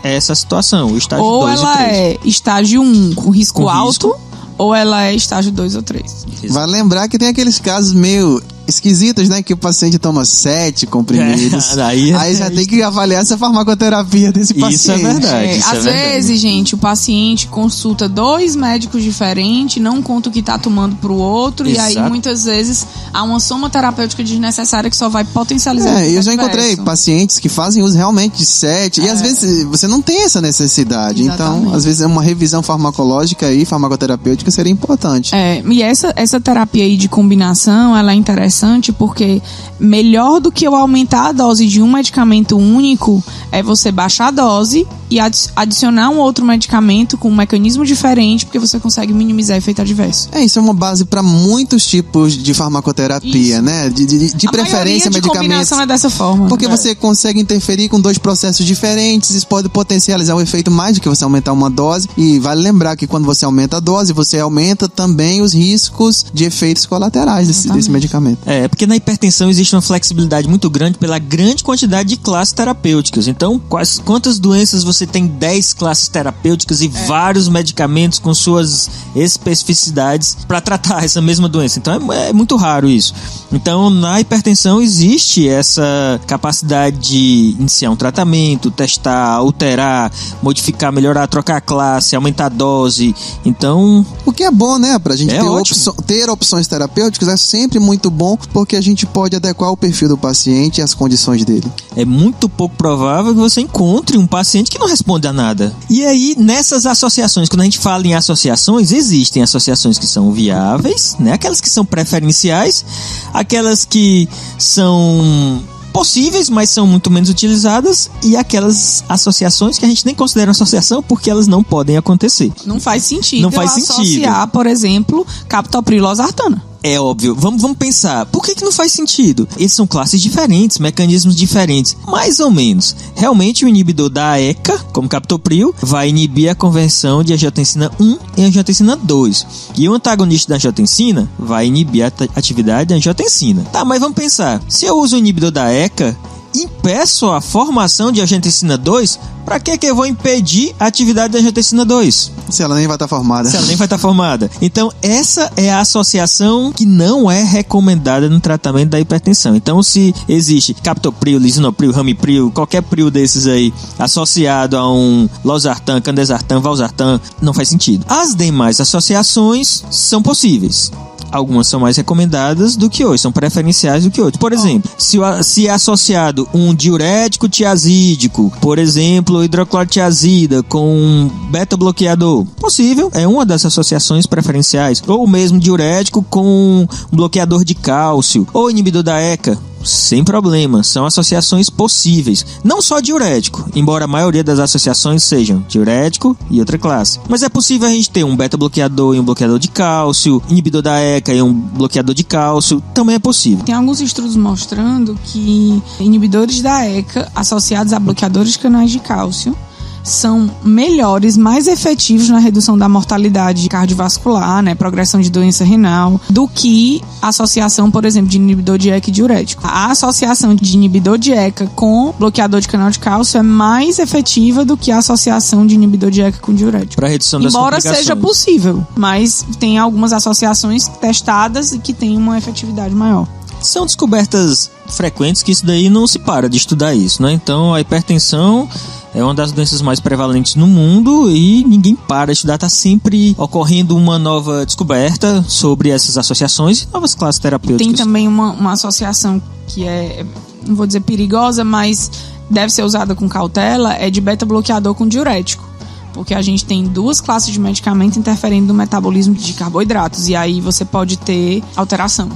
essa situação, o estágio 2 e 3. Ou ela é estágio 1 com risco alto, ou ela é estágio 2 ou 3. Vai lembrar que tem aqueles casos meio esquisitos, né? Que o paciente toma 7 comprimidos. Aí já tem que avaliar essa farmacoterapia desse paciente. Isso é verdade. Às vezes, gente, o paciente consulta 2 médicos diferentes, não conta o que tá tomando pro outro. Exato. E aí muitas vezes há uma soma terapêutica desnecessária que só vai potencializar. Eu já encontrei pacientes que fazem uso realmente de 7 e às vezes você não tem essa necessidade. Exatamente. Então, às vezes uma revisão farmacológica e farmacoterapêutica seria importante. E essa terapia aí de combinação, ela é interessante porque melhor do que eu aumentar a dose de um medicamento único é você baixar a dose e adicionar um outro medicamento com um mecanismo diferente, porque você consegue minimizar efeito adverso. Isso é uma base para muitos tipos de farmacoterapia, isso, né? De preferência, medicamentos. A combinação é dessa forma. Porque você consegue interferir com 2 processos diferentes, isso pode potencializar o efeito mais do que você aumentar uma dose. E vale lembrar que quando você aumenta a dose, você aumenta também os riscos de efeitos colaterais desse medicamento. Porque na hipertensão existe uma flexibilidade muito grande pela grande quantidade de classes terapêuticas. Então, quantas doenças você tem 10 classes terapêuticas e vários medicamentos com suas especificidades para tratar essa mesma doença. Então é muito raro isso. Então na hipertensão existe essa capacidade de iniciar um tratamento, testar, alterar, modificar, melhorar, trocar a classe, aumentar a dose. Então... O que é bom, né? Pra gente ter opções terapêuticas é sempre muito bom, porque a gente pode adequar o perfil do paciente e as condições dele. É muito pouco provável que você encontre um paciente que não responde a nada. E aí, nessas associações, quando a gente fala em associações, existem associações que são viáveis, né? Aquelas que são preferenciais, aquelas que são possíveis, mas são muito menos utilizadas, e aquelas associações que a gente nem considera associação porque elas não podem acontecer. Não faz sentido associar, por exemplo, captopril e losartana. É óbvio. Vamos pensar. Por que não faz sentido? Eles são classes diferentes, mecanismos diferentes. Mais ou menos. Realmente o inibidor da ECA, como captopril, vai inibir a conversão de angiotensina 1 em angiotensina 2. E o antagonista da angiotensina vai inibir a atividade da angiotensina. Tá, mas vamos pensar. Se eu uso o inibidor da ECA, impeço a formação de angiotensina 2, para que eu vou impedir a atividade da angiotensina 2? Se ela nem vai estar formada. Então, essa é a associação que não é recomendada no tratamento da hipertensão. Então, se existe captopril, lisinopril, ramipril, qualquer pril desses aí, associado a um losartan, candesartan, valsartan, não faz sentido. As demais associações são possíveis. Algumas são mais recomendadas do que outras, são preferenciais do que outras. Por exemplo, se é associado um diurético tiazídico, por exemplo, hidroclorotiazida com um beta-bloqueador, possível, é uma das associações preferenciais. Ou mesmo diurético com um bloqueador de cálcio, ou inibidor da ECA. Sem problema, são associações possíveis. Não só diurético, embora a maioria das associações sejam diurético e outra classe. Mas é possível a gente ter um beta-bloqueador e um bloqueador de cálcio, inibidor da ECA e um bloqueador de cálcio, também é possível. Tem alguns estudos mostrando que inibidores da ECA associados a bloqueadores de canais de cálcio são melhores, mais efetivos na redução da mortalidade cardiovascular, né, progressão de doença renal, do que a associação, por exemplo, de inibidor de ECA e diurético. A associação de inibidor de ECA com bloqueador de canal de cálcio é mais efetiva do que a associação de inibidor de ECA com diurético. Para redução das complicações. Embora seja possível, mas tem algumas associações testadas e que têm uma efetividade maior. São descobertas frequentes que isso daí não se para de estudar isso, né? Então, a hipertensão é uma das doenças mais prevalentes no mundo e ninguém para de estudar, está sempre ocorrendo uma nova descoberta sobre essas associações e novas classes terapêuticas. Tem também uma associação que é, não vou dizer perigosa, mas deve ser usada com cautela, é de beta-bloqueador com diurético. Porque a gente tem duas classes de medicamento interferindo no metabolismo de carboidratos e aí você pode ter alteração.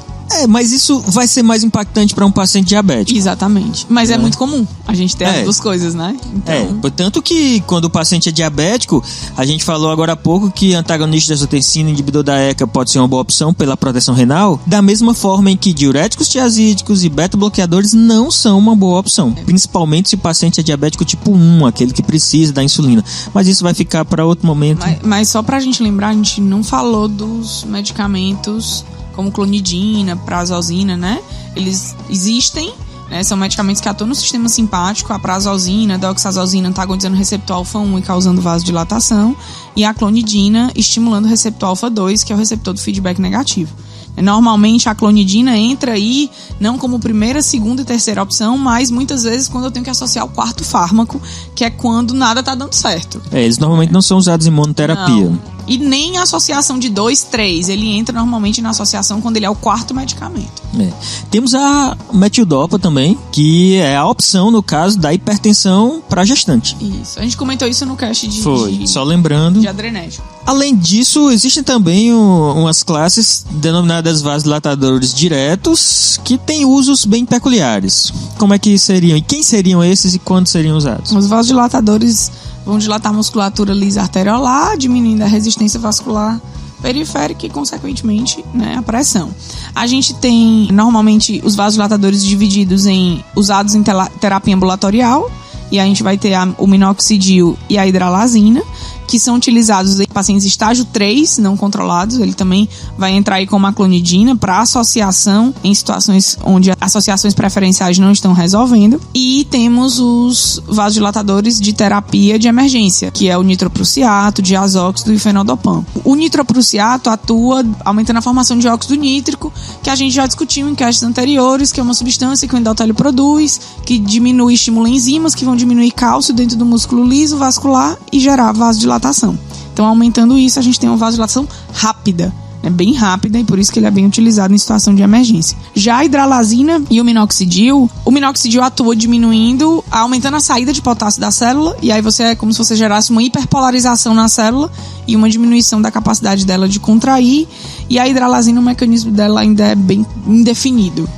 Mas isso vai ser mais impactante para um paciente diabético. Exatamente. Mas é muito comum a gente ter as duas coisas, né? Então... Tanto que quando o paciente é diabético, a gente falou agora há pouco que antagonista da angiotensina e inibidor da ECA pode ser uma boa opção pela proteção renal, da mesma forma em que diuréticos tiazídicos e beta-bloqueadores não são uma boa opção. Principalmente se o paciente é diabético tipo 1, aquele que precisa da insulina. Mas isso vai ficar para outro momento. Mas só pra gente lembrar, a gente não falou dos medicamentos como clonidina, prazosina, né? Eles existem, né? São medicamentos que atuam no sistema simpático. A prazosina, a deoxazosina antagonizando o receptor alfa-1 e causando vasodilatação. E a clonidina estimulando o receptor alfa-2, que é o receptor do feedback negativo. Normalmente a clonidina entra aí não como primeira, segunda e terceira opção, mas muitas vezes quando eu tenho que associar o quarto fármaco, que é quando nada tá dando certo. Eles normalmente não são usados em monoterapia. Não. E nem a associação de 2, 3. Ele entra normalmente na associação quando ele é o quarto medicamento. Temos a metildopa também, que é a opção, no caso, da hipertensão para gestante. Isso. A gente comentou isso no cast só lembrando. De adrenérgico. Além disso, existem também umas classes denominadas vasodilatadores diretos que têm usos bem peculiares. Como é que seriam? E quem seriam esses e quando seriam usados? Os vasodilatadores vão dilatar a musculatura lisa arteriolar, diminuindo a resistência vascular periférica e, consequentemente, né, a pressão. A gente tem, normalmente, os vasodilatadores divididos usados em terapia ambulatorial, e a gente vai ter o minoxidil e a hidralazina, que são utilizados em pacientes estágio 3, não controlados. Ele também vai entrar aí com uma clonidina para associação em situações onde associações preferenciais não estão resolvendo. E temos os vasodilatadores de terapia de emergência, que é o nitroprusiato, diazóxido e fenodopan. O nitroprusiato atua aumentando a formação de óxido nítrico, que a gente já discutiu em castes anteriores, que é uma substância que o endotélio produz, que diminui e estimula enzimas que vão diminuir cálcio dentro do músculo liso vascular e gerar vasodilatação. Então, aumentando isso, a gente tem uma vasodilatação rápida, né? Bem rápida, e por isso que ele é bem utilizado em situação de emergência. Já a hidralazina e o minoxidil atua diminuindo, aumentando a saída de potássio da célula, e aí é como se você gerasse uma hiperpolarização na célula e uma diminuição da capacidade dela de contrair, e a hidralazina, o mecanismo dela ainda é bem indefinido.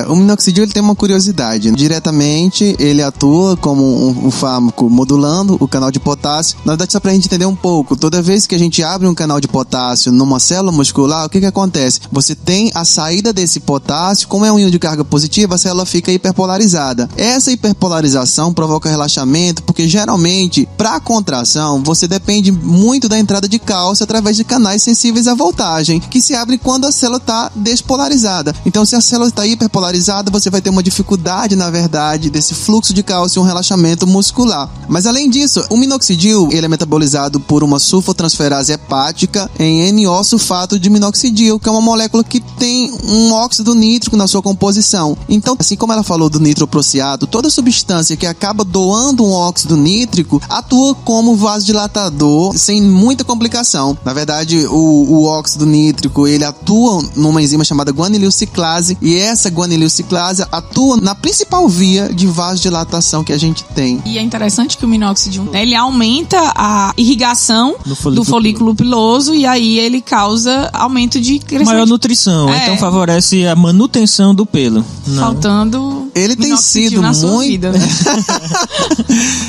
O minoxidil ele tem uma curiosidade. Diretamente, ele atua como um fármaco modulando o canal de potássio. Na verdade, só pra gente entender um pouco, toda vez que a gente abre um canal de potássio numa célula muscular, o que acontece? Você tem a saída desse potássio, como é um íon de carga positiva, a célula fica hiperpolarizada. Essa hiperpolarização provoca relaxamento, porque geralmente, para contração, você depende muito da entrada de cálcio através de canais sensíveis à voltagem, que se abrem quando a célula está despolarizada. Então, se a célula está hiperpolarizada, você vai ter uma dificuldade, na verdade, desse fluxo de cálcio e um relaxamento muscular. Mas, além disso, o minoxidil ele é metabolizado por uma sulfotransferase hepática em NO-sulfato de minoxidil, que é uma molécula que tem um óxido nítrico na sua composição. Então, assim como ela falou do nitroprusiato, toda substância que acaba doando um óxido nítrico atua como vasodilatador sem muita complicação. Na verdade, o óxido nítrico ele atua numa enzima chamada guanililciclase, e essa guanililciclase atua na principal via de vasodilatação que a gente tem. E é interessante que o minoxidil ele aumenta a irrigação do folículo piloso, e aí ele causa aumento de crescimento. Maior nutrição, então favorece a manutenção do pelo. Faltando ele tem sido na muito sua vida, né?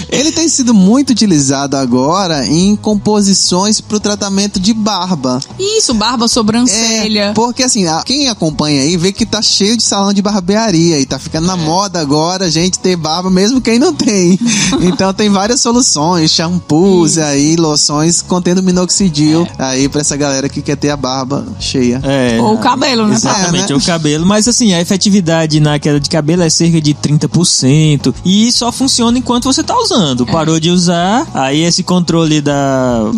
Ele tem sido muito utilizado agora em composições para o tratamento de barba. Isso, barba, sobrancelha. Porque assim, quem acompanha aí vê que tá cheio de salão de barbearia e tá ficando na moda agora a gente ter barba, mesmo quem não tem. Então tem várias soluções, shampoos aí, loções contendo minoxidil aí pra essa galera que quer ter a barba cheia. Ou o cabelo, né? Exatamente, o cabelo. Mas assim, a efetividade na queda de cabelo é cerca de 30%. E só funciona enquanto você tá usando. Parou de usar, aí esse controle da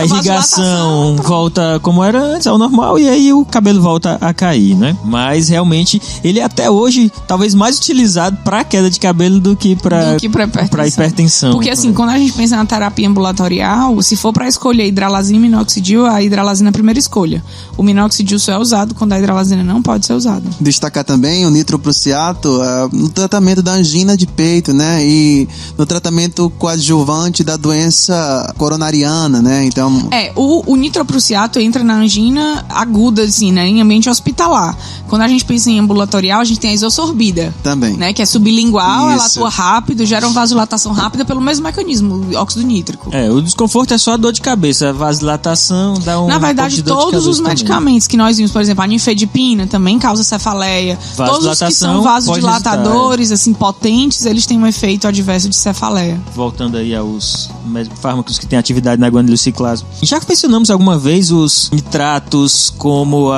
irrigação volta como era antes, ao normal, e aí o cabelo volta a cair, né? Mas realmente, ele até hoje talvez mais utilizado pra queda de cabelo do que pra hipertensão. Porque assim, quando a gente pensa na terapia ambulatorial, se for pra escolher hidralazina e minoxidil, a hidralazina é a primeira escolha. O minoxidil só é usado quando a hidralazina não pode ser usada. Destacar também o nitroprusiato no tratamento da angina de peito, né? E no tratamento coadjuvante da doença coronariana, né? Então... o nitroprusiato entra na angina aguda, assim, né? Em ambiente hospitalar. Quando a gente pensa em ambulatorial, a gente tem a isosorbida. Também. Né? Que é sublingual, ela atua rápido, gera uma vasodilatação rápida pelo mesmo mecanismo, óxido nítrico. O desconforto é só a dor de cabeça. A vasodilatação dá na verdade, todos os medicamentos que nós vimos, por exemplo, a nifedipina também causa cefaleia. Todos os que são vasodilatadores, assim, potentes, eles têm um efeito adverso de cefaleia. Voltando aí aos fármacos que têm atividade na guanililciclase. Já mencionamos alguma vez os nitratos como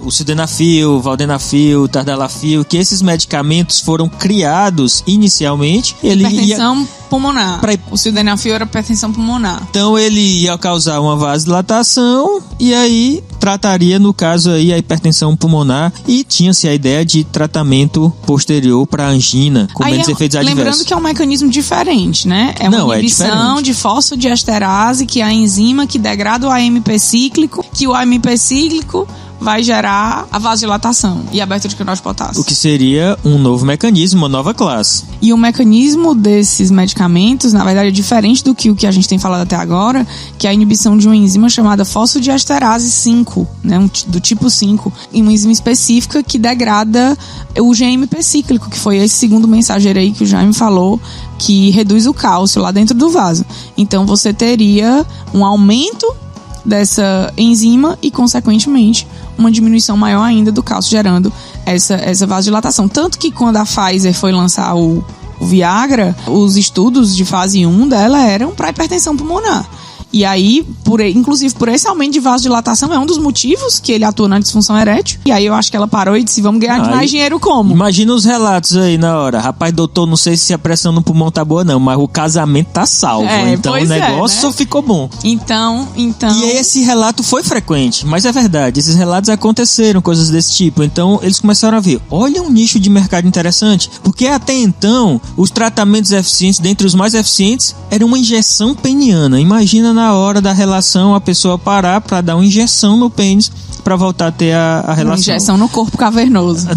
o sildenafil, valdenafil, tardalafil, que esses medicamentos foram criados inicialmente. Hipertensão pulmonar. O sildenafil era hipertensão pulmonar. Então ele ia causar uma vasodilatação e aí trataria, no caso aí, a hipertensão pulmonar, e tinha-se a ideia de tratamento posterior para angina, com menos efeitos adversos. Lembrando que é um mecanismo diferente, né? É uma inibição de fosfodiesterase, que é a enzima que degrada o AMP cíclico, que o AMP cíclico vai gerar a vasodilatação e a abertura de canal de potássio. O que seria um novo mecanismo, uma nova classe. E o mecanismo desses medicamentos, na verdade, é diferente do que a gente tem falado até agora, que é a inibição de uma enzima chamada fosfodiesterase 5, né, do tipo 5, e uma enzima específica que degrada o GMP cíclico, que foi esse segundo mensageiro aí que o Jaime falou, que reduz o cálcio lá dentro do vaso. Então você teria um aumento dessa enzima e, consequentemente, uma diminuição maior ainda do cálcio, gerando essa vasodilatação. Tanto que quando a Pfizer foi lançar o Viagra, os estudos de fase 1 dela eram para hipertensão pulmonar. E aí, inclusive por esse aumento de vasodilatação, é um dos motivos que ele atua na disfunção erétil. E aí eu acho que ela parou e disse, vamos ganhar mais dinheiro como? Imagina os relatos aí na hora. Rapaz, doutor, não sei se a pressão no pulmão tá boa não, mas o casamento tá salvo. Então o negócio né? ficou bom. Então... E esse relato foi frequente, mas é verdade, esses relatos aconteceram, coisas desse tipo. Então eles começaram a ver, olha um nicho de mercado interessante, porque até então, os tratamentos eficientes, dentre os mais eficientes, era uma injeção peniana. Imagina na na hora da relação a pessoa parar para dar uma injeção no pênis para voltar a ter a relação. Uma injeção no corpo cavernoso.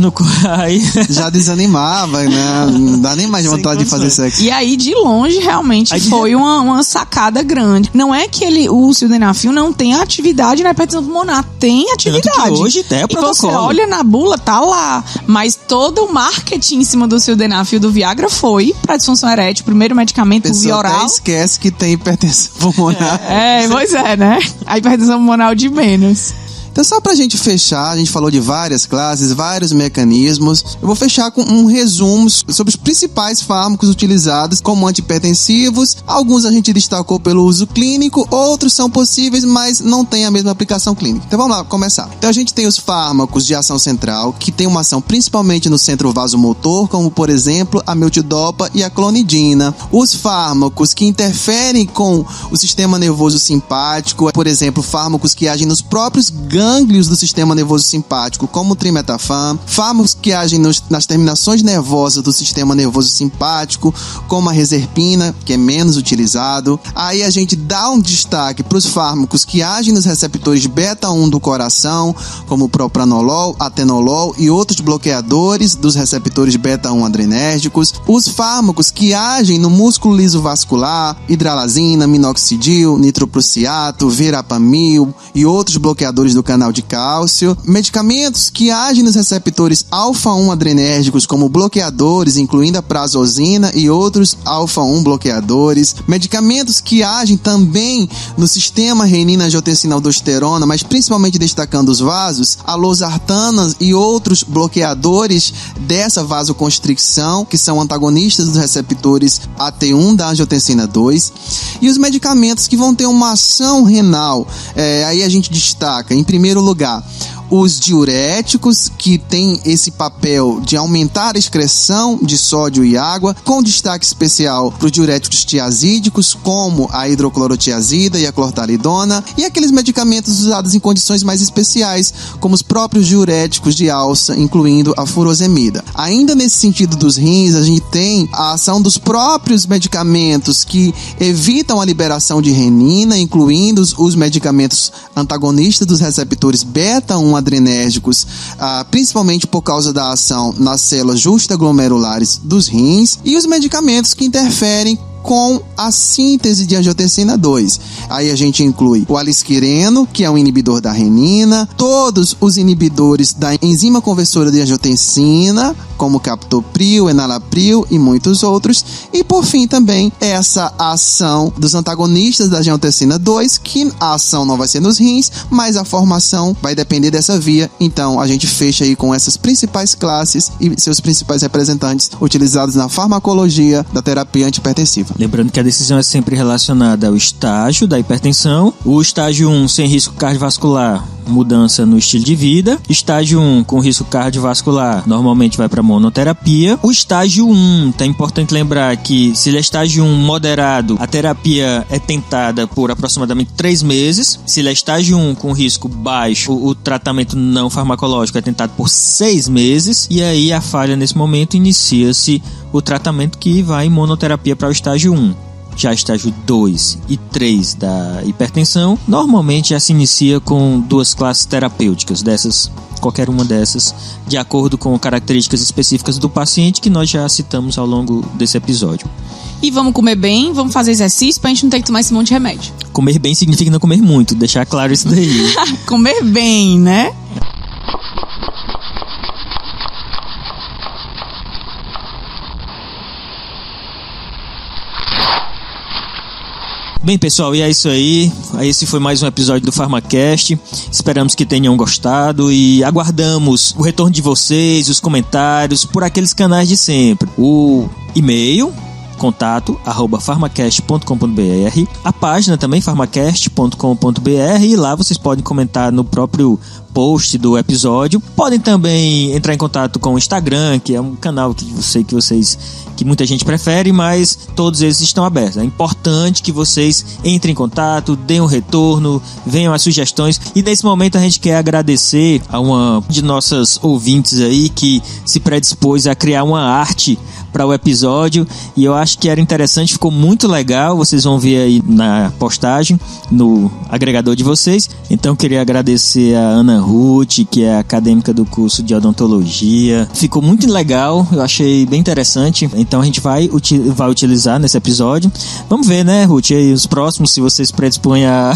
Aí... Já desanimava, né? Não dá nem mais vontade de fazer sexo. E aí, de longe, realmente foi uma sacada grande. Não é que o sildenafil não tem atividade na hipertensão pulmonar. Tem atividade. Tanto que hoje tem o protocolo. E você olha na bula, tá lá. Mas todo o marketing em cima do sildenafil do Viagra foi pra disfunção erétil. Primeiro medicamento via oral. Até esquece que tem hipertensão pulmonar. Pois é, né? A hipertensão pulmonar é o de menos. Então, só pra gente fechar, a gente falou de várias classes, vários mecanismos. Eu vou fechar com um resumo sobre os principais fármacos utilizados como antihipertensivos. Alguns a gente destacou pelo uso clínico, outros são possíveis, mas não têm a mesma aplicação clínica. Então, vamos lá, começar. Então, a gente tem os fármacos de ação central, que tem uma ação principalmente no centro vasomotor, como, por exemplo, a meltidopa e a clonidina. Os fármacos que interferem com o sistema nervoso simpático, por exemplo, fármacos que agem nos próprios gânglios do sistema nervoso simpático, como o trimetafam, fármacos que agem nas terminações nervosas do sistema nervoso simpático, como a reserpina, que é menos utilizado. Aí a gente dá um destaque para os fármacos que agem nos receptores beta-1 do coração, como o propranolol, atenolol e outros bloqueadores dos receptores beta-1 adrenérgicos. Os fármacos que agem no músculo liso vascular, hidralazina, minoxidil, nitroprussiato, verapamil e outros bloqueadores do canal de cálcio, medicamentos que agem nos receptores alfa-1 adrenérgicos como bloqueadores, incluindo a prazosina e outros alfa-1 bloqueadores, medicamentos que agem também no sistema renina-angiotensina-aldosterona, mas principalmente destacando os vasos, a losartanas e outros bloqueadores dessa vasoconstricção, que são antagonistas dos receptores AT1 da angiotensina 2, e os medicamentos que vão ter uma ação renal. Aí a gente destaca, em primeiro lugar, os diuréticos, que têm esse papel de aumentar a excreção de sódio e água, com destaque especial para os diuréticos tiazídicos, como a hidroclorotiazida e a clortalidona, e aqueles medicamentos usados em condições mais especiais, como os próprios diuréticos de alça, incluindo a furosemida. Ainda nesse sentido dos rins, a gente tem a ação dos próprios medicamentos que evitam a liberação de renina, incluindo os medicamentos antagonistas dos receptores beta-1 adrenérgicos, principalmente por causa da ação nas células justaglomerulares dos rins, e os medicamentos que interferem com a síntese de angiotensina 2. Aí a gente inclui o alisquireno, que é um inibidor da renina, todos os inibidores da enzima conversora de angiotensina, como captopril, enalapril e muitos outros, e por fim também essa ação dos antagonistas da angiotensina 2, que a ação não vai ser nos rins, mas a formação vai depender dessa via. Então a gente fecha aí com essas principais classes e seus principais representantes utilizados na farmacologia da terapia antihipertensiva. Lembrando que a decisão é sempre relacionada ao estágio da hipertensão. O estágio 1, sem risco cardiovascular, mudança no estilo de vida. Estágio 1, com risco cardiovascular, normalmente vai para monoterapia. O estágio 1, tá importante lembrar que se ele é estágio 1 moderado, a terapia é tentada por aproximadamente 3 meses. Se ele é estágio 1 com risco baixo, o tratamento não farmacológico é tentado por 6 meses. E aí a falha nesse momento inicia-se o tratamento que vai em monoterapia para o estágio 1. Já estágio 2 e 3 da hipertensão, normalmente já se inicia com 2 classes terapêuticas, qualquer uma dessas, de acordo com características específicas do paciente que nós já citamos ao longo desse episódio. E vamos comer bem, vamos fazer exercício pra gente não ter que tomar esse monte de remédio. Comer bem significa não comer muito, deixar claro isso daí. Comer bem, né? Bem, pessoal, e é isso aí. Esse foi mais um episódio do PharmaCast. Esperamos que tenham gostado e aguardamos o retorno de vocês, os comentários, por aqueles canais de sempre. O e-mail, contato@pharmacast.com.br, a página também, pharmacast.com.br, e lá vocês podem comentar no próprio post do episódio. Podem também entrar em contato com o Instagram, que é um canal que eu sei que muita gente prefere, mas todos eles estão abertos. É importante que vocês entrem em contato, deem um retorno, venham as sugestões. E nesse momento a gente quer agradecer a uma de nossas ouvintes aí que se predispôs a criar uma arte para o episódio, e eu acho que era interessante, ficou muito legal. Vocês vão ver aí na postagem, no agregador de vocês. Então eu queria agradecer a Ana Ruth, que é acadêmica do curso de odontologia. Ficou muito legal, eu achei bem interessante. Então a gente vai utilizar nesse episódio. Vamos ver, né, Ruth, aí os próximos, se vocês predispõem a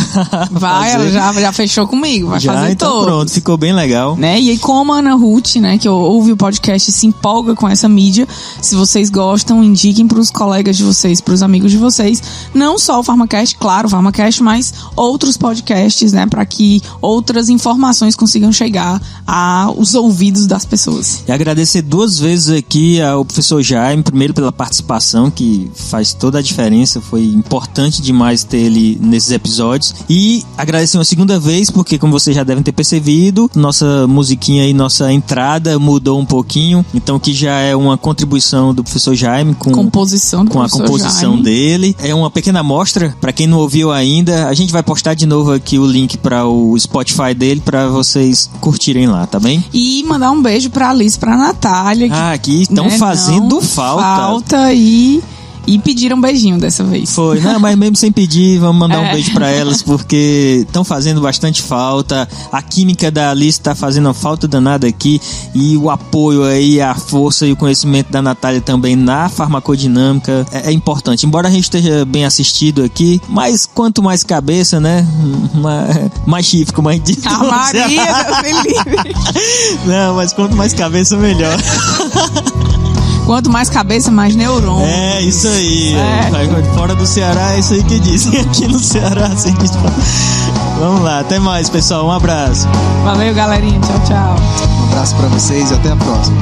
vai, fazer. Ela já fechou comigo, vai fazer então todos. Pronto, ficou bem legal. Né? E aí, como a Ana Ruth, né, que ouve o podcast e se empolga com essa mídia, se vocês gostam, indiquem para os colegas de vocês, para os amigos de vocês, não só o PharmaCast, claro, o PharmaCast, mas outros podcasts, né, para que outras informações consigam chegar aos ouvidos das pessoas. E agradecer 2 vezes aqui ao professor Jaime, primeiro pela participação, que faz toda a diferença, foi importante demais ter ele nesses episódios, e agradecer uma segunda vez, porque como vocês já devem ter percebido, nossa musiquinha e nossa entrada mudou um pouquinho, então que já é uma contribuição do professor Jaime com a composição Jaime dele. É uma pequena amostra, para quem não ouviu ainda, a gente vai postar de novo aqui o link para o Spotify dele, para vocês curtirem lá, tá bem? E mandar um beijo pra Alice, pra Natália, que estão fazendo falta e pediram um beijinho dessa vez. Foi, não, mas mesmo sem pedir, vamos mandar um beijo pra elas, porque estão fazendo bastante falta. A química da Alice tá fazendo uma falta danada aqui, e o apoio aí, a força e o conhecimento da Natália também na farmacodinâmica é importante. Embora a gente esteja bem assistido aqui, mas quanto mais cabeça, né, mais chifre, como a gente diz. A Maria da Felipe. Não, mas quanto mais cabeça, melhor. Quanto mais cabeça, mais neurônio. É, isso aí. Fora do Ceará, é isso aí que dizem. Aqui no Ceará, assim, vamos lá, até mais, pessoal. Um abraço. Valeu, galerinha. Tchau, tchau. Um abraço pra vocês e até a próxima.